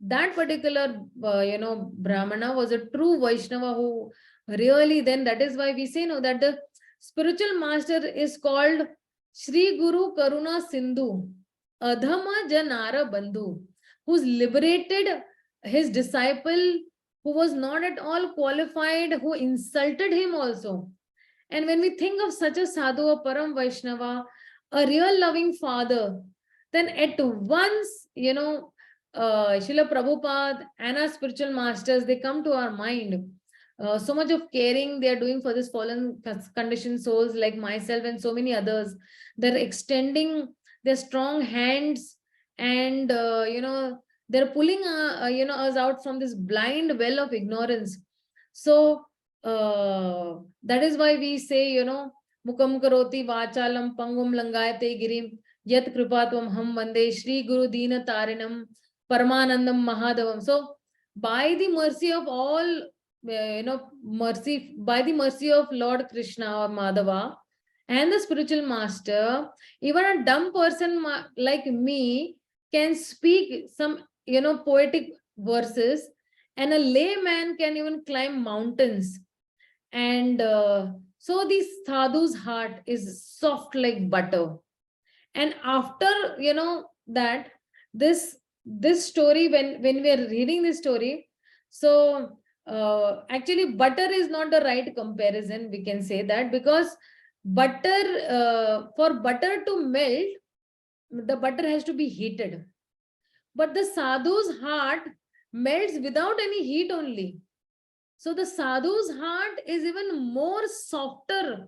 that particular, Brahmana was a true Vaishnava who really, then that is why we say, no, that the spiritual master is called Shri Guru Karuna Sindhu, Adhama Janara Bandhu, who's liberated his disciple who was not at all qualified, who insulted him also. And when we think of such a sadhu, a Param Vaishnava, a real loving father, then at once, Srila Prabhupada and our spiritual masters, they come to our mind. So much of caring they are doing for this fallen conditioned souls like myself and so many others. They're extending their strong hands, and they're pulling us out from this blind well of ignorance. So that is why we say, mukam karoti vachalam pangum langayate girim yat kripatvam ham vande Shri Guru Dina Tarinam Paramanandam Mahadavam. So by the mercy of all, by the mercy of Lord Krishna or Madhava and the spiritual master, even a dumb person like me can speak some, poetic verses, and a layman can even climb mountains. And so the sadhu's heart is soft like butter. And after, that this story, when we are reading this story, so actually butter is not the right comparison, we can say that, because for butter to melt, the butter has to be heated. But the sadhu's heart melts without any heat only. So the sadhu's heart is even more softer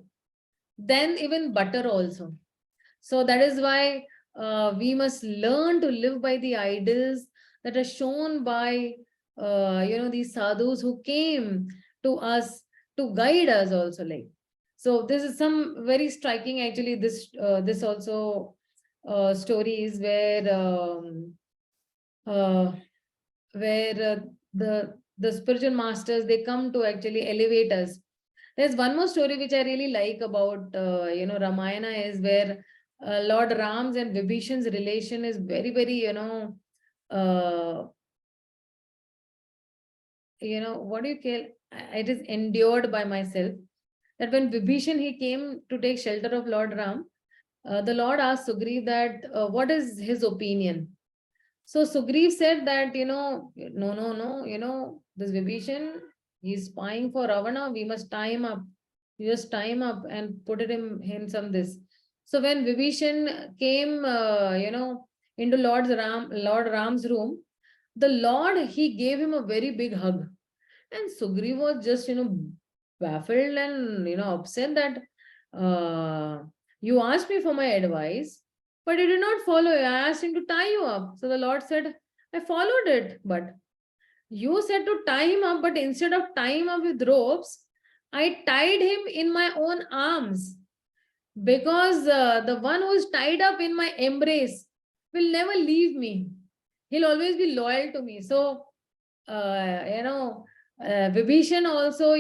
than even butter also. So that is why we must learn to live by the ideals that are shown by these sadhus who came to us to guide us also. Like, so this is some very striking, actually, this also stories where the spiritual masters, they come to actually elevate us. There's one more story which I really like about Ramayana, is where Lord Ram's and Vibhishan's relation is very, very, what do you call it, is endured by myself. That when Vibhishan, he came to take shelter of Lord Ram, the Lord asked Sugriv that what is his opinion. So Sugriv said that, no, this Vibhishan, he's spying for Ravana, we must tie him up. We just tie him up and put in some this. So when Vibhishan came, into Lord Ram's room, the Lord, he gave him a very big hug. And Sugriv was just, baffled and, upset that you asked me for my advice, but you did not follow. I asked him to tie you up. So the Lord said, I followed it, but you said to tie him up, but instead of tying him up with ropes, I tied him in my own arms, because the one who is tied up in my embrace will never leave me. He'll always be loyal to me. So, Vibhishan also,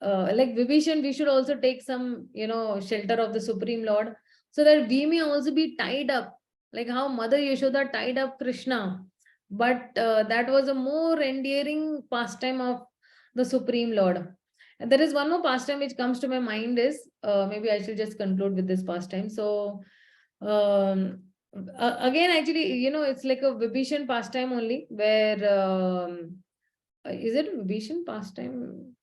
like Vibhishan, we should also take some, shelter of the Supreme Lord, so that we may also be tied up, like how Mother Yashoda tied up Krishna. But that was a more endearing pastime of the Supreme Lord. And there is one more pastime which comes to my mind is, maybe I should just conclude with this pastime. So, again, actually, it's like a Vibhishan pastime only, where, is it a Vibhishan pastime?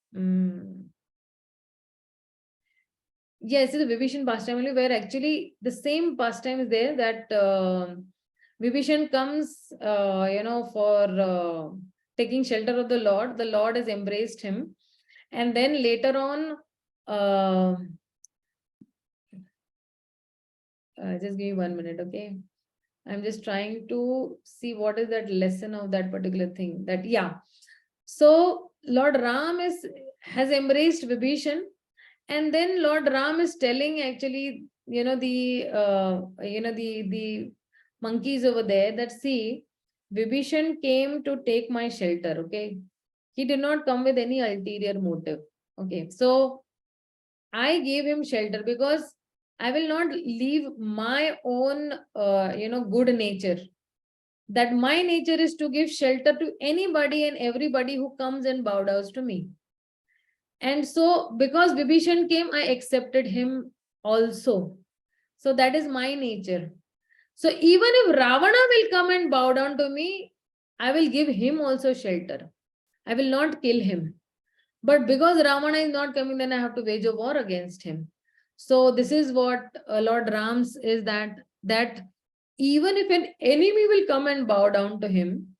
Yes, it's a Vibhishan pastime only, where actually the same pastime is there, that Vibhishan comes, for taking shelter of the Lord. The Lord has embraced him. And then later on, just give me 1 minute, okay? I'm just trying to see what is that lesson of that particular thing. That, yeah. So Lord Ram has embraced Vibhishan, and then Lord Ram is telling actually, the monkeys over there that, see, Vibhishan came to take my shelter, okay? He did not come with any ulterior motive. Okay, so I gave him shelter because I will not leave my own, good nature. That my nature is to give shelter to anybody and everybody who comes and bow down to me. And so, because Vibhishan came, I accepted him also. So that is my nature. So even if Ravana will come and bow down to me, I will give him also shelter. I will not kill him. But because Ravana is not coming, then I have to wage a war against him. So this is what Lord Ram's is, that even if an enemy will come and bow down to him,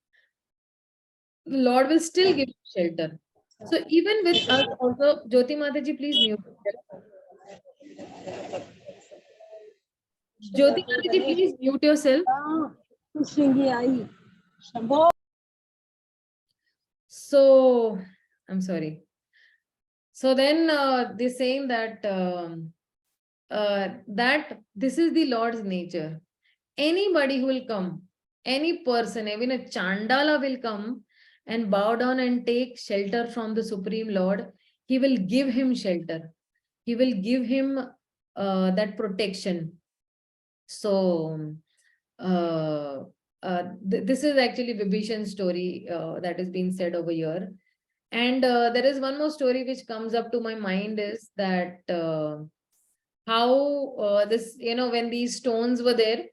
the Lord will still give shelter. So even with us also, Jyoti Mataji, please mute yourself. Jyoti Mataji, please mute yourself. So, I'm sorry. So then they're saying that that this is the Lord's nature. Anybody who will come, any person, even a Chandala will come and bow down and take shelter from the Supreme Lord, he will give him shelter. He will give him that protection. So, this is actually Vibhishan's story that is being said over here. And there is one more story which comes up to my mind, is that how this, when these stones were there,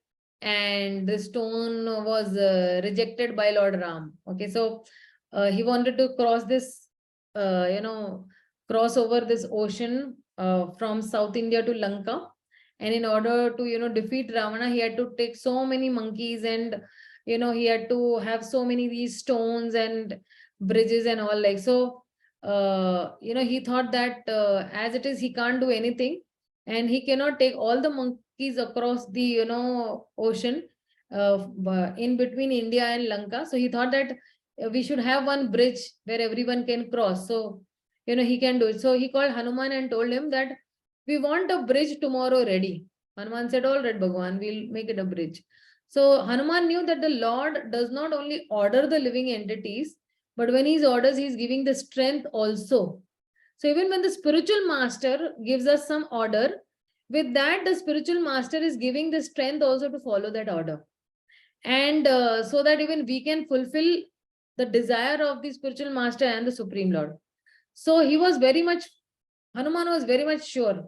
and the stone was rejected by Lord Ram. Okay, so he wanted to cross this, cross over this ocean from South India to Lanka. And in order to, defeat Ravana, he had to take so many monkeys, and, he had to have so many these stones and bridges and all, like, so, he thought that as it is, he can't do anything, and he cannot take all the monkeys across the, ocean in between India and Lanka. So he thought that we should have one bridge where everyone can cross. So, he can do it. So he called Hanuman and told him that we want a bridge tomorrow ready. Hanuman said, all right, Bhagwan, we'll make it a bridge. So Hanuman knew that the Lord does not only order the living entities, but when he orders, he's giving the strength also. So even when the spiritual master gives us some order, with that, the spiritual master is giving the strength also to follow that order. And so that even we can fulfill the desire of the spiritual master and the Supreme Lord. So he was very much, Hanuman was very much sure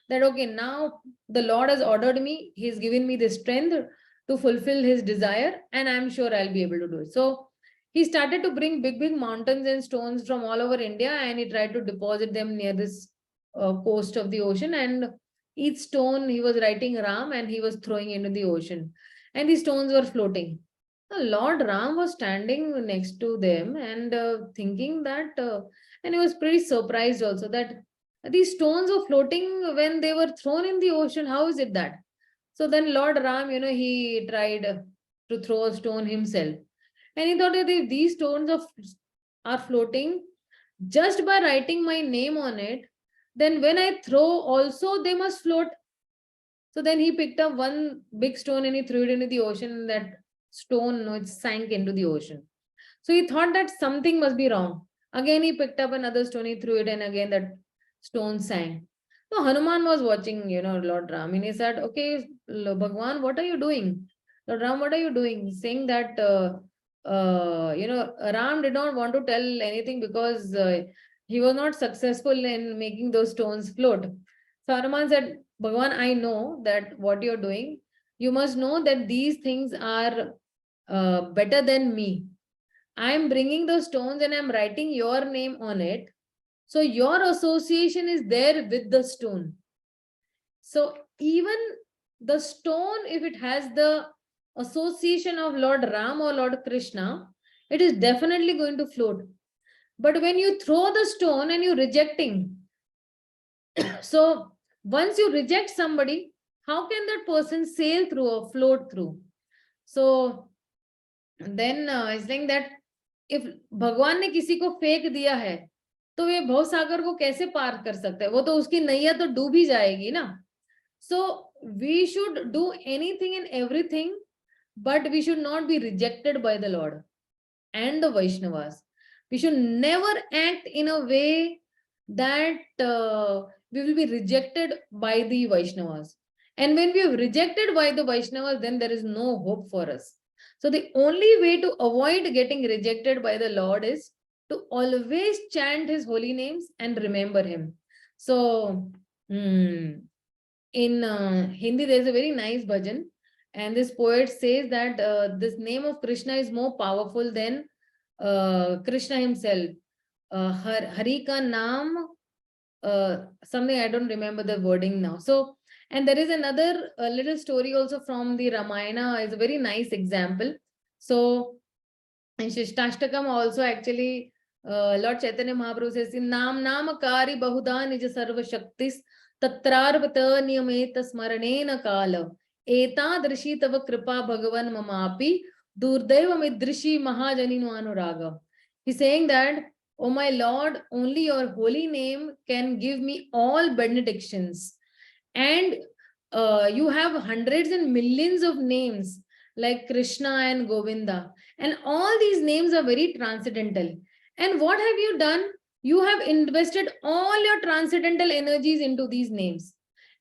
that, okay, now the Lord has ordered me, he's given me the strength to fulfill his desire, and I'm sure I'll be able to do it. So he started to bring big, big mountains and stones from all over India, and he tried to deposit them near this coast of the ocean. And each stone he was writing Ram, and he was throwing into the ocean, and the stones were floating. Lord Ram was standing next to them and thinking that, and he was pretty surprised also that these stones were floating when they were thrown in the ocean. How is it that? So then Lord Ram, he tried to throw a stone himself. And he thought that if these stones are floating just by writing my name on it, then when I throw also they must float. So then he picked up one big stone and he threw it into the ocean, and that stone, it sank into the ocean. So he thought that something must be wrong. Again, he picked up another stone, he threw it, and again that stone sank. So Hanuman was watching, Lord Ram, and he said, "Okay, Bhagwan, what are you doing? Lord Ram, what are you doing?" Saying that, Ram did not want to tell anything because he was not successful in making those stones float. So Hanuman said, Bhagwan, I know that what you're doing. You must know that these things are better than me. I'm bringing those stones and I'm writing your name on it. So your association is there with the stone. So even the stone, if it has the association of Lord Ram or Lord Krishna, it is definitely going to float. But when you throw the stone and you're rejecting, so once you reject somebody, how can that person sail through or float through? So then it's saying that if भगवान ने किसी को फेंक दिया है तो वे भव सागर को कैसे पार कर सकता है? वो तो उसकी नैया तो डूब ही जाएगी ना. So we should do anything and everything, but we should not be rejected by the Lord and the Vaishnavas. We should never act in a way that we will be rejected by the Vaishnavas. And when we are rejected by the Vaishnavas, then there is no hope for us. So the only way to avoid getting rejected by the Lord is to always chant his holy names and remember him. So in Hindi, there's a very nice bhajan, and this poet says that this name of Krishna is more powerful than Krishna himself. Hari ka naam, something I don't remember the wording now. So, and there is another little story also from the Ramayana, is a very nice example. So, in Shishtastakam also actually, Lord Chaitanya Mahaprabhu says, Nam Namakari Bahuda Nija Sarva Shaktis Tatrarvata Niyameta Smaranena Kala Eta Drishi Tava Kripa Bhagavan Mamapi Durdeva Midrishi Mahajaninu Anuraga. He's saying that, oh my Lord, only your holy name can give me all benedictions. And you have hundreds and millions of names like Krishna and Govinda. And all these names are very transcendental. And what have you done? You have invested all your transcendental energies into these names.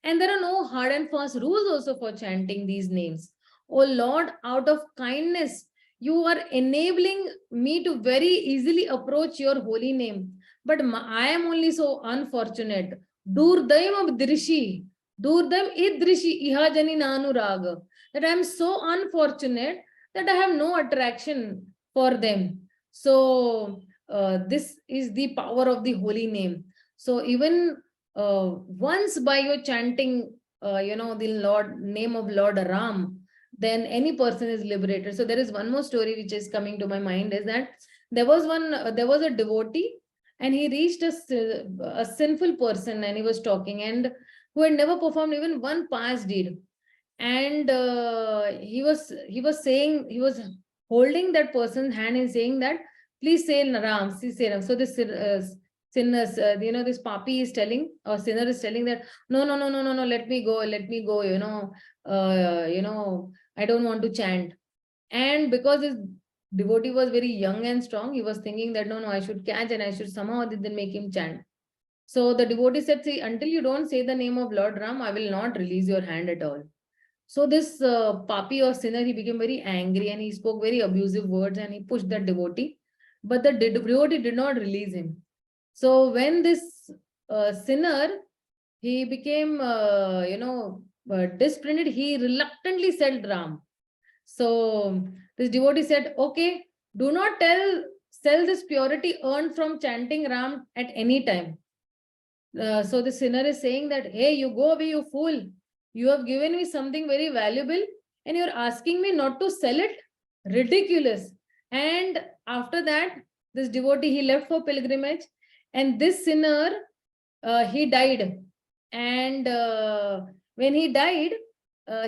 And there are no hard and fast rules also for chanting these names. Oh Lord, out of kindness, you are enabling me to very easily approach your holy name. But I am only so unfortunate. Durdaivam Drishi, Durdam Idrishi Ihajani Nanuraga. That I am so unfortunate that I have no attraction for them. So this is the power of the holy name. So even once by your chanting, the name of Lord Ram, then any person is liberated. So there is one more story which is coming to my mind, is that there was a devotee, and he reached a sinful person, and he was talking, and who had never performed even one past deed. And he was holding that person's hand and saying that, please say Ram, please say Ram. So this sinners, this papi is telling, or sinner is telling that, no, let me go, I don't want to chant. And because this devotee was very young and strong, he was thinking that, no, I should catch and I should somehow then make him chant. So the devotee said, see, until you don't say the name of Lord Ram, I will not release your hand at all. So this papi or sinner, he became very angry and he spoke very abusive words and he pushed that devotee. But the devotee did not release him. So when this sinner, he became, disprinted, he reluctantly said Ram. So this devotee said, okay, do not sell this purity earned from chanting Ram at any time. So the sinner is saying that, hey, you go away, you fool. You have given me something very valuable and you're asking me not to sell it. Ridiculous. And after that, this devotee, he left for pilgrimage, and this sinner, he died. And when he died,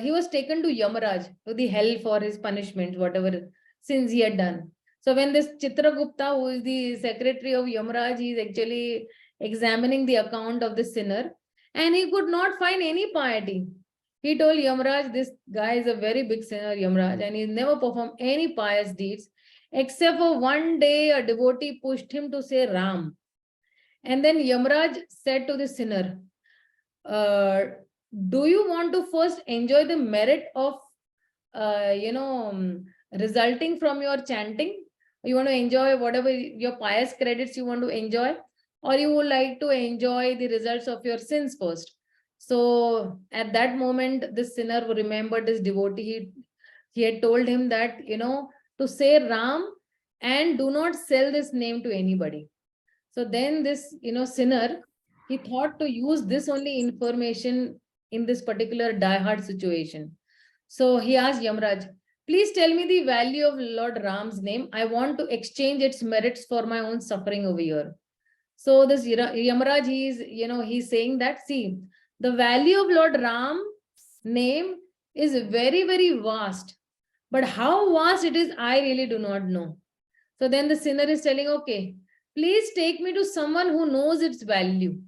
he was taken to Yamaraj, to the hell for his punishment, whatever sins he had done. So when this Chitragupta, who is the secretary of Yamaraj, he is actually examining the account of the sinner, and he could not find any piety. He told Yamaraj, this guy is a very big sinner, Yamaraj, and he never performed any pious deeds, except for one day a devotee pushed him to say Ram. And then Yamaraj said to the sinner, uh, do you want to first enjoy the merit of, resulting from your chanting? You want to enjoy whatever your pious credits you want to enjoy, or you would like to enjoy the results of your sins first? So at that moment, this sinner remembered this devotee. He had told him that, to say Ram and do not sell this name to anybody. So then this, sinner, he thought to use this only information in this particular die-hard situation. So he asked Yamraj, please tell me the value of Lord Ram's name. I want to exchange its merits for my own suffering over here. So this Yamaraj, he's saying that, see, the value of Lord Ram's name is very, very vast. But how vast it is, I really do not know. So then the sinner is telling, okay, please take me to someone who knows its value.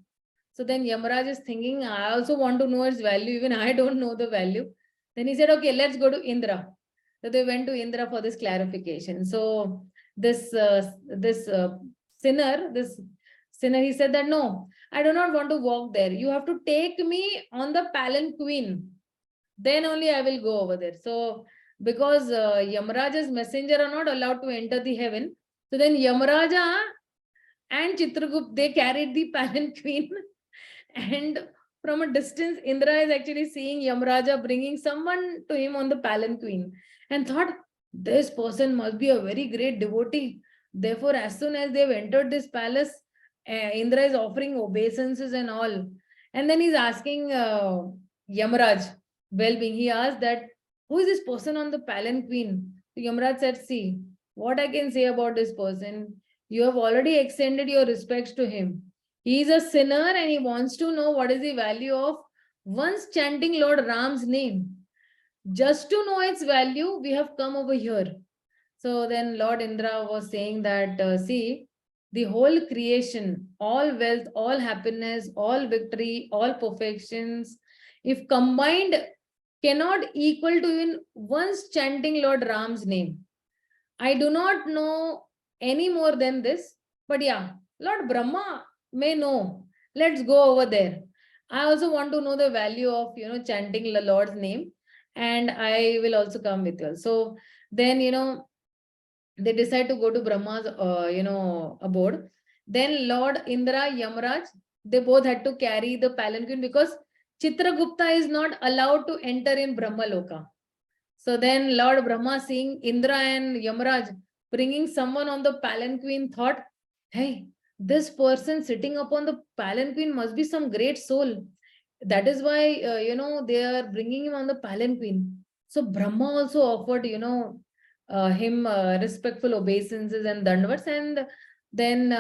So then Yamaraj is thinking, I also want to know its value, even I don't know the value. Then he said, okay, let's go to Indra. So they went to Indra for this clarification. So this sinner, he said that, no, I do not want to walk there. You have to take me on the palanquin. Then only I will go over there. So because Yamaraja's messenger are not allowed to enter the heaven, so then Yamaraja and Chitragupt, they carried the palanquin. And from a distance, Indra is actually seeing Yamaraja bringing someone to him on the palanquin, and thought, this person must be a very great devotee. Therefore, as soon as they've entered this palace, Indra is offering obeisances and all. And then he's asking Yamaraj, well-being, he asked that, who is this person on the palanquin? So Yamaraj said, see, what I can say about this person, you have already extended your respects to him. He is a sinner and he wants to know what is the value of once chanting Lord Ram's name. Just to know its value, we have come over here. So then Lord Indra was saying that, see, the whole creation, all wealth, all happiness, all victory, all perfections, if combined, cannot equal to even once chanting Lord Ram's name. I do not know any more than this, but yeah, Lord Brahma may know. Let's go over there. I also want to know the value of, chanting the Lord's name, and I will also come with you. So then, they decide to go to Brahma's, abode. Then Lord Indra, Yamaraj, they both had to carry the palanquin because Chitragupta is not allowed to enter in Brahmaloka. So then Lord Brahma, seeing Indra and Yamaraj bringing someone on the palanquin, thought, hey, this person sitting upon the palanquin must be some great soul. That is why, they are bringing him on the palanquin. So Brahma also offered, him respectful obeisances and dandavats, and then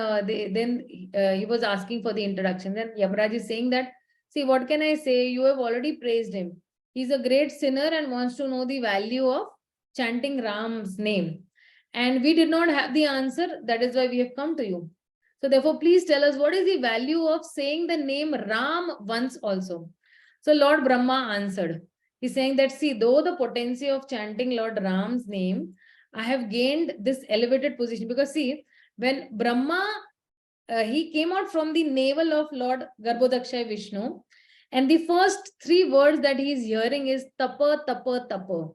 he was asking for the introduction. Then Yamaraj is saying that, see, what can I say? You have already praised him. He's a great sinner and wants to know the value of chanting Ram's name. And we did not have the answer. That is why we have come to you. So therefore, please tell us, what is the value of saying the name Ram once also? So Lord Brahma answered. He's saying that, see, though the potency of chanting Lord Ram's name, I have gained this elevated position. Because see, when Brahma, he came out from the navel of Lord Garbhodakshay Vishnu, and the first three words that he is hearing is tapa, tapa, tapa.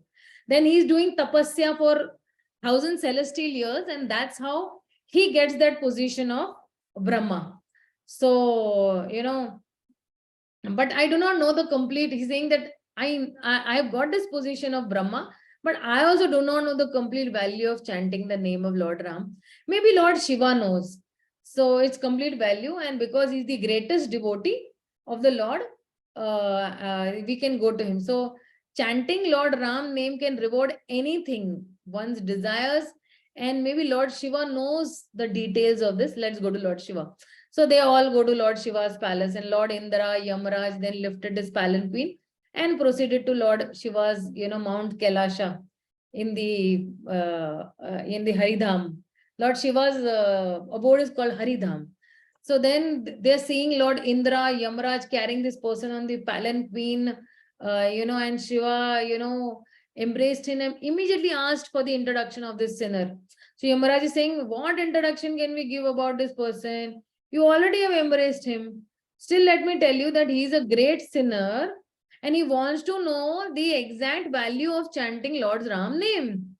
Then he is doing tapasya for 1,000 celestial years, and that's how he gets that position of Brahma. So, but I do not know the complete, he's saying that I have got this position of Brahma, but I also do not know the complete value of chanting the name of Lord Ram. Maybe Lord Shiva knows. So it's complete value, and because he's the greatest devotee of the Lord, we can go to him. So chanting Lord Ram name can reward anything, one's desires. And maybe Lord Shiva knows the details of this. Let's go to Lord Shiva. So they all go to Lord Shiva's palace, and Lord Indra, Yamaraj then lifted his palanquin and proceeded to Lord Shiva's, Mount Kailasha in the Haridham. Lord Shiva's abode is called Haridham. So then they're seeing Lord Indra, Yamaraj carrying this person on the palanquin, and Shiva, embraced him and immediately asked for the introduction of this sinner. So Yamaraj is saying, what introduction can we give about this person? You already have embraced him. Still, let me tell you that he is a great sinner and he wants to know the exact value of chanting Lord Ram's name.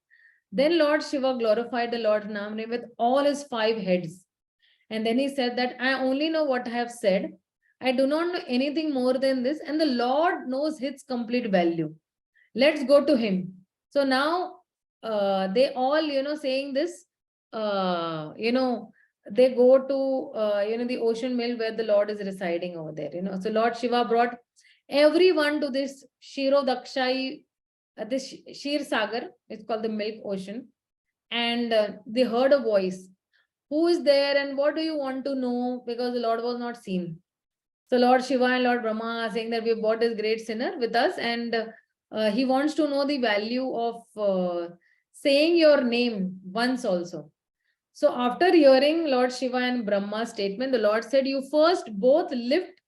Then Lord Shiva glorified the Lord Ram's name with all his 5 heads. And then he said that I only know what I have said. I do not know anything more than this. And the Lord knows its complete value. Let's go to him. So now they all, saying this, they go to, the ocean mill where the Lord is residing over there. So Lord Shiva brought everyone to this Shiro Dakshai, this Shir Sagar, it's called the milk ocean. And they heard a voice. Who is there and what do you want to know? Because the Lord was not seen. So Lord Shiva and Lord Rama are saying that we have brought this great sinner with us, and he wants to know the value of saying your name once also. So after hearing Lord Shiva and Brahma's statement, the Lord said, you first both lift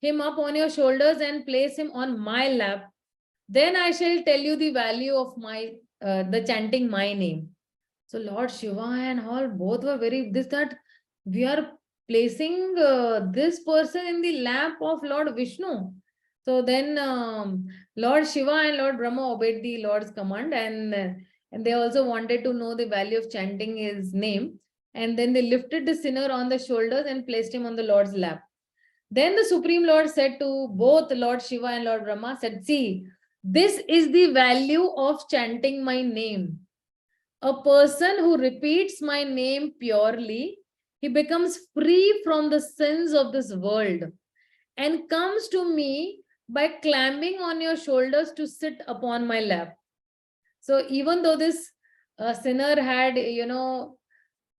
him up on your shoulders and place him on my lap. Then I shall tell you the value of the chanting my name. So Lord Shiva and all both were very that we are placing this person in the lap of Lord Vishnu. So then Lord Shiva and Lord Rama obeyed the Lord's command, and they also wanted to know the value of chanting his name. And then they lifted the sinner on the shoulders and placed him on the Lord's lap. Then the Supreme Lord said to both Lord Shiva and Lord Rama, said, see, this is the value of chanting my name. A person who repeats my name purely, he becomes free from the sins of this world and comes to me by climbing on your shoulders to sit upon my lap. So even though this sinner had,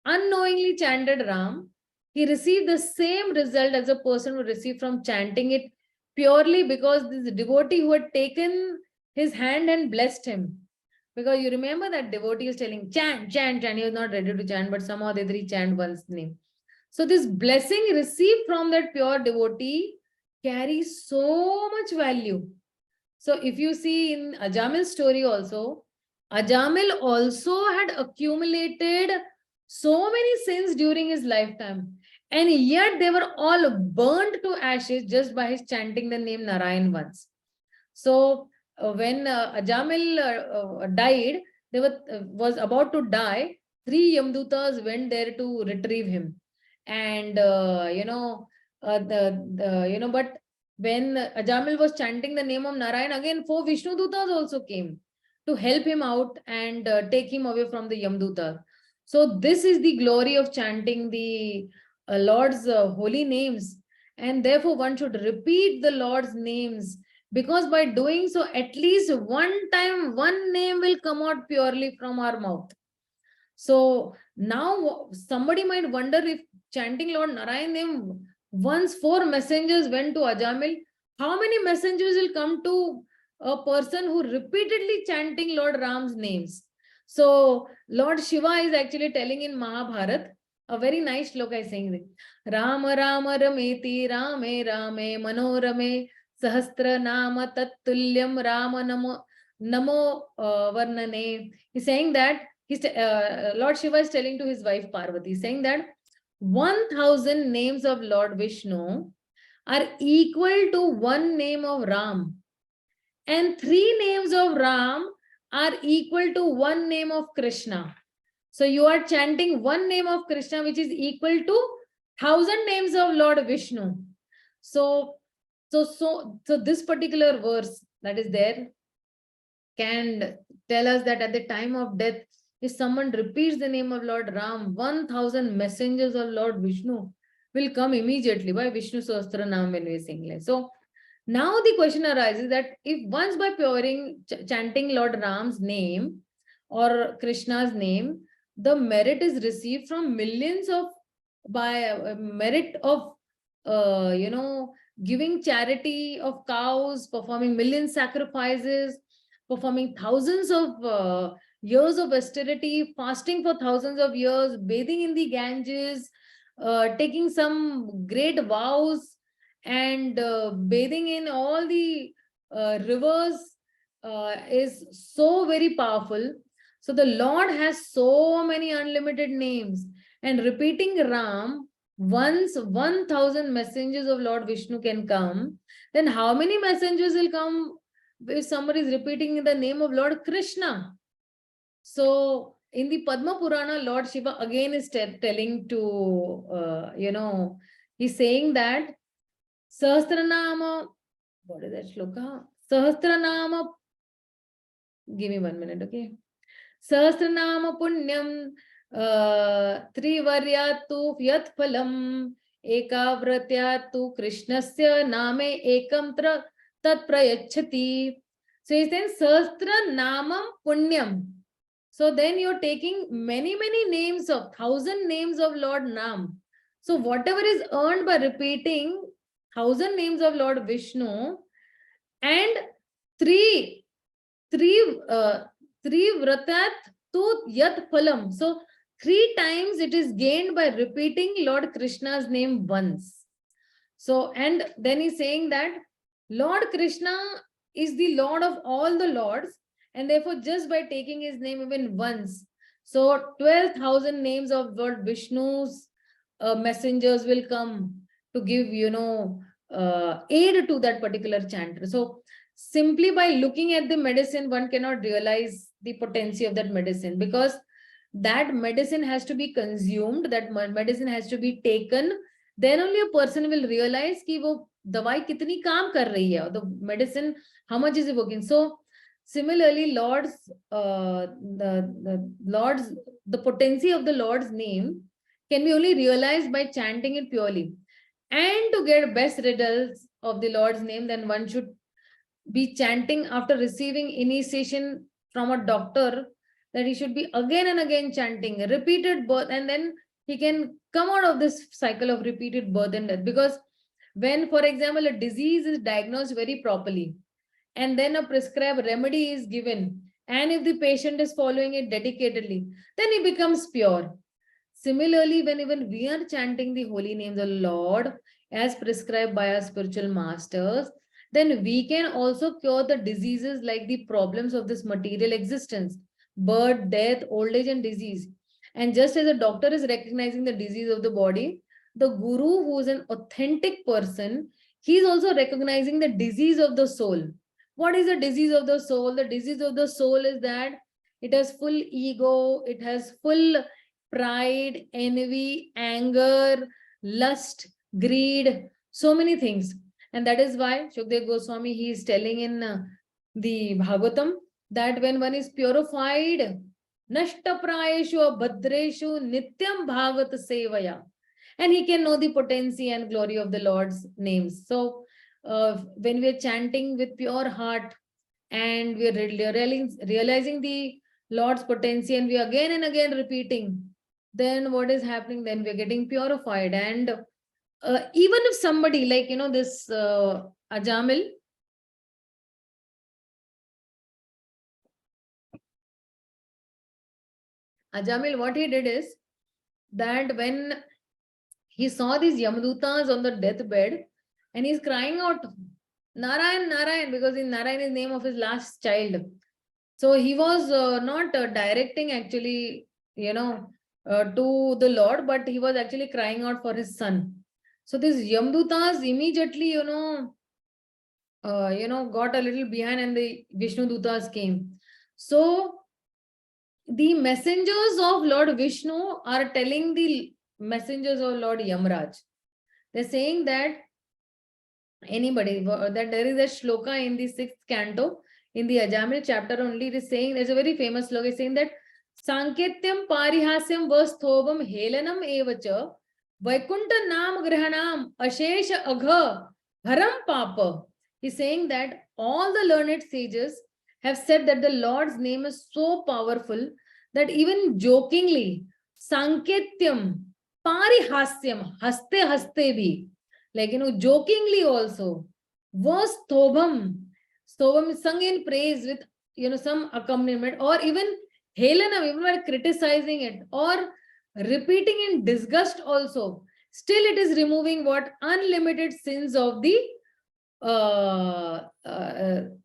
unknowingly chanted Ram, he received the same result as a person who received from chanting it purely because this devotee who had taken his hand and blessed him. Because you remember that devotee is telling, chant, chant, chant. He was not ready to chant, but somehow the three chant one's name. So this blessing received from that pure devotee carries so much value. So if you see in Ajamil's story also, Ajamil also had accumulated so many sins during his lifetime. And yet they were all burnt to ashes just by his chanting the name Narayan once. So when Ajamil died, they was about to die. 3 Yamdutas went there to retrieve him, and but when Ajamil was chanting the name of Narayan, again 4 Vishnu Dutas also came to help him out and take him away from the Yamduta. So this is the glory of chanting the Lord's holy names, and therefore one should repeat the Lord's names, because by doing so, at least one time, one name will come out purely from our mouth. So now somebody might wonder, if chanting Lord Narayan name, once 4 messengers went to Ajamil, how many messengers will come to a person who repeatedly chanting Lord Ram's names? So Lord Shiva is actually telling in Mahabharata, a very nice shloka is saying, Rama Rama Rameti Rame Rame Manorame Sahasra Nama Tattulyam Rama Namo Varnane. He's saying that Lord Shiva is telling to his wife Parvati, saying that 1000 names of Lord Vishnu are equal to 1 name of Ram, and 3 names of Ram are equal to 1 name of Krishna. So you are chanting 1 name of Krishna, which is equal to 1000 names of Lord Vishnu. So this particular verse that is there can tell us that at the time of death, if someone repeats the name of Lord Ram, 1000 messengers of Lord Vishnu will come immediately by Vishnu Sahasra Nam when we sing. So now the question arises that if once by chanting Lord Ram's name, or Krishna's name, the merit is received from millions of, by merit of giving charity of cows, performing million sacrifices, performing thousands of years of austerity, fasting for thousands of years, bathing in the Ganges, taking some great vows, and bathing in all the rivers is so very powerful. So the Lord has so many unlimited names, and repeating Ram, once 1,000 messengers of Lord Vishnu can come, then how many messengers will come if somebody is repeating the name of Lord Krishna? So in the Padma Purana, Lord Shiva again is telling to, he's saying that Sahasranama, what is that shloka? Sahasranama, give me 1 minute, okay? Sahasranama Punyam Trivaryatu Yat Phalam Ekavratyatu Krishnasya Name Ekamtra Tat Prayachati. So he's saying Sahasranamam Punyam. So then you're taking many names of 1,000 names of Lord Nam. So whatever is earned by repeating 1,000 names of Lord Vishnu and three vratat tu yat phalam. So 3 times it is gained by repeating Lord Krishna's name once. So, and then he's saying that Lord Krishna is the Lord of all the Lords, and therefore just by taking his name even once, so 12,000 names of Lord Vishnu's messengers will come to give, aid to that particular chanter. So simply by looking at the medicine, one cannot realize the potency of that medicine, because that medicine has to be consumed, that medicine has to be taken, then only a person will realize कि वो दवाई कितनी काम कर रही है, the medicine, how much is it working. So similarly, the potency of the Lord's name can be only realized by chanting it purely. And to get best results of the Lord's name, then one should be chanting after receiving initiation from a doctor, that he should be again and again chanting repeated birth, and then he can come out of this cycle of repeated birth and death. Because when, for example, a disease is diagnosed very properly, and then a prescribed remedy is given, and if the patient is following it dedicatedly, then he becomes pure. Similarly, when even we are chanting the holy name of the Lord as prescribed by our spiritual masters, then we can also cure the diseases like the problems of this material existence, birth, death, old age, and disease. And just as a doctor is recognizing the disease of the body, the guru, who is an authentic person, he is also recognizing the disease of the soul. What is the disease of the soul? The disease of the soul is that it has full ego, it has full pride, envy, anger, lust, greed, so many things. And that is why Shukdev Goswami, he is telling in the Bhagavatam that when one is purified, nashta prayeshu bhadreshu nityam bhagat sevaya, and he can know the potency and glory of the Lord's names. So when we are chanting with pure heart and we are realizing the Lord's potency, and we are again and again repeating, then what is happening? Then we are getting purified. And even if somebody like, this Ajamil, what he did is that when he saw these Yamadutas on the deathbed, and he's crying out, Narayan, Narayan, because in Narayan is name of his last child. So he was not directing actually, to the Lord, but he was actually crying out for his son. So these Yamadutas immediately, got a little behind, and the Vishnu Dutas came. So the messengers of Lord Vishnu are telling the messengers of Lord Yamraj. They're saying that that there is a shloka in the 6th canto, in the Ajamil chapter only, it is saying, there's a very famous shloka, saying that Sanketyam parihasyam vasthobam helanam evacha Vaikunta nam grahanam ashesha agha haram papa. He's saying that all the learned sages, have said that the Lord's name is so powerful that even jokingly, Sanketyam, Parihasyam, Haste Haste bhi, like, jokingly also, was Stobham. Stobham is sung in praise with, some accompaniment, or even Helanam, even while criticizing it, or repeating in disgust also. Still, it is removing what unlimited sins of the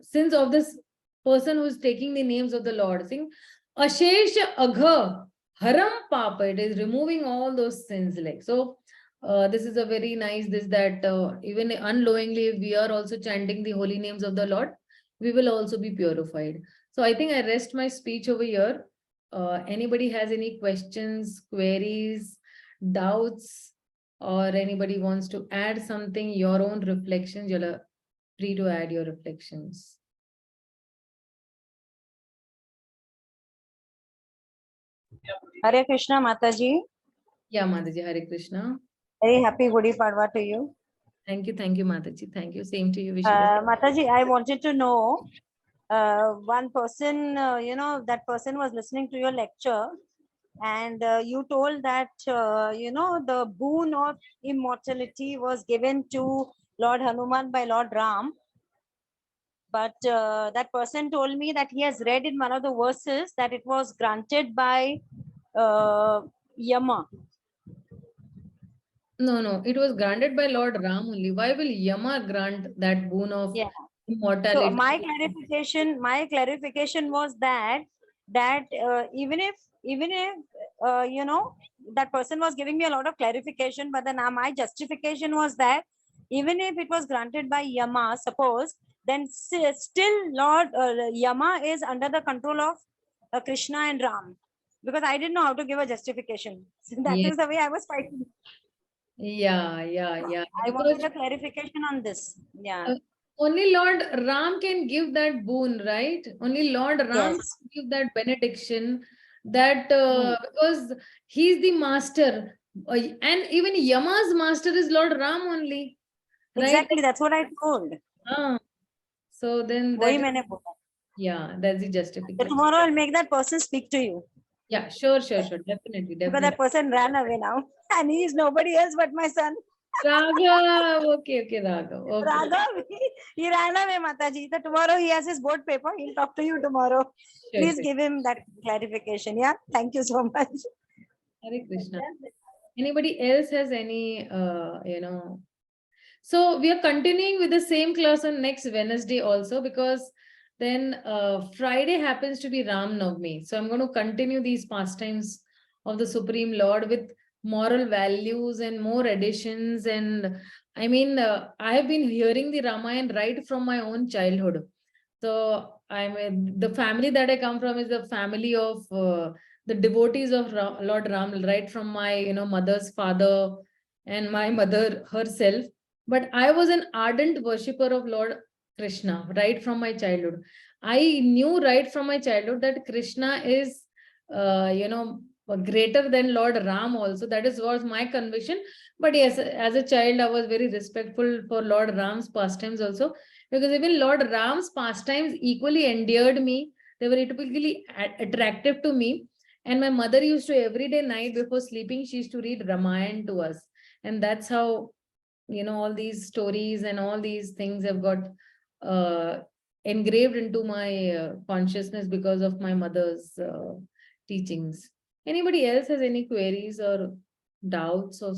sins of this person who is taking the names of the Lord. Saying, Ashesha Agha Haram Papa. It is removing all those sins. Like so, this is a very nice. This that even unknowingly, if we are also chanting the holy names of the Lord, we will also be purified. So I think I rest my speech over here. Anybody has any questions, queries, doubts, or anybody wants to add something, your own reflections, you're free to add your reflections. Hare Krishna, Mataji. Yeah, Mataji, Hare Krishna. Very happy Gudi Padwa to you. Thank you, Mataji. Thank you. Same to you, Mataji, I wanted to know, one person, that person was listening to your lecture, and you told that, the boon of immortality was given to Lord Hanuman by Lord Ram. But that person told me that he has read in one of the verses that it was granted by Yama. No, it was granted by Lord Ram only. Why will Yama grant that boon of immortality? So my clarification was that even if that person was giving me a lot of clarification, but then my justification was that even if it was granted by Yama, suppose, then still Lord Yama is under the control of Krishna and Ram, because I didn't know how to give a justification. So that is the way I was fighting. Yeah. I wanted a clarification on this. Yeah. Only Lord Ram can give that boon, right? Only Lord Ram can give that benediction, that because he's the master, and even Yama's master is Lord Ram only, right? Exactly, that's what I told. So then that yeah, that's the justification. So tomorrow I'll make that person speak to you. Yeah, sure, definitely. Because that person ran away now, and he is nobody else but my son. Raghav, okay, Raghav. Okay. Raghav, he ran away, Mataji. So tomorrow he has his board paper. He'll talk to you tomorrow. Sure, please give him that clarification. Yeah, thank you so much. Hare Krishna. Anybody else has any, So we are continuing with the same class on next Wednesday also, because then Friday happens to be Ram Navami. So I'm going to continue these pastimes of the Supreme Lord with moral values and more additions. And I mean, I have been hearing the Ramayana right from my own childhood. So the family that I come from is the family of the devotees of Lord Ram, right from my mother's father and my mother herself. But I was an ardent worshipper of Lord Krishna right from my childhood. I knew right from my childhood that Krishna is, greater than Lord Ram also. That was my conviction. But yes, as a child, I was very respectful for Lord Ram's pastimes also, because even Lord Ram's pastimes equally endeared me. They were typically attractive to me. And my mother used to, every day night before sleeping, she used to read Ramayana to us. And that's how all these stories and all these things have got engraved into my consciousness because of my mother's teachings. Anybody else has any queries or doubts or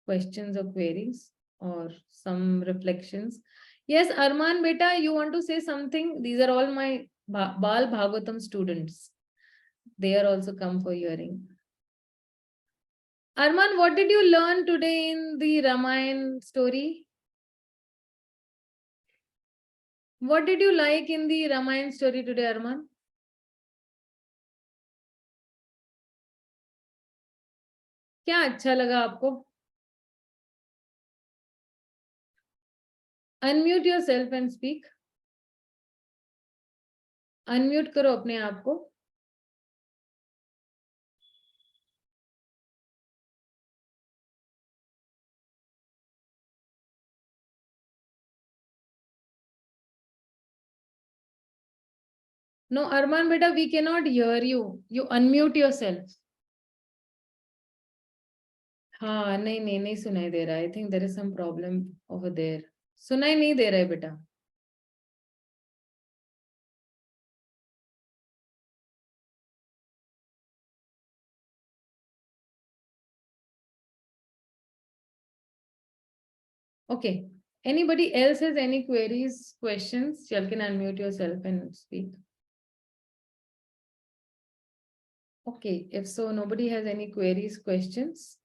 questions or queries or some reflections? Yes, Arman beta, you want to say something? These are all my Bal Bhagavatam students. They are also come for hearing. Arman, what did you learn today in the Ramayana story? What did you like in the Ramayana story today, Arman? क्या अच्छा लगा आपको? Unmute yourself and speak. Unmute करो अपने आप को. No, Arman beta, we cannot hear you. You unmute yourself. हाँ नहीं नहीं नहीं सुनाई दे रहा. I think there is some problem over there. सुनाई नहीं दे रहा है बेटा. Okay. Anybody else has any queries, questions? You can unmute yourself and speak. Okay. If so, nobody has any queries, questions,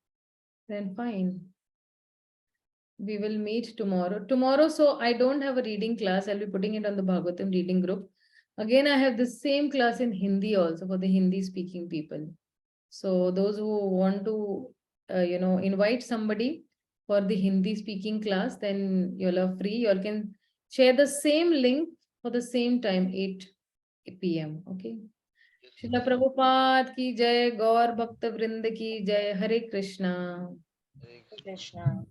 then fine. We will meet tomorrow. Tomorrow, so I don't have a reading class. I'll be putting it on the Bhagavatam reading group. Again, I have the same class in Hindi also for the Hindi speaking people. So those who want to, invite somebody for the Hindi speaking class, then you'll are free. You all can share the same link for the same time, 8 p.m. Okay. Srila Prabhupada ki jai, Gaur Bhakta Vrinda ki jai, Hare Krishna. Krishna.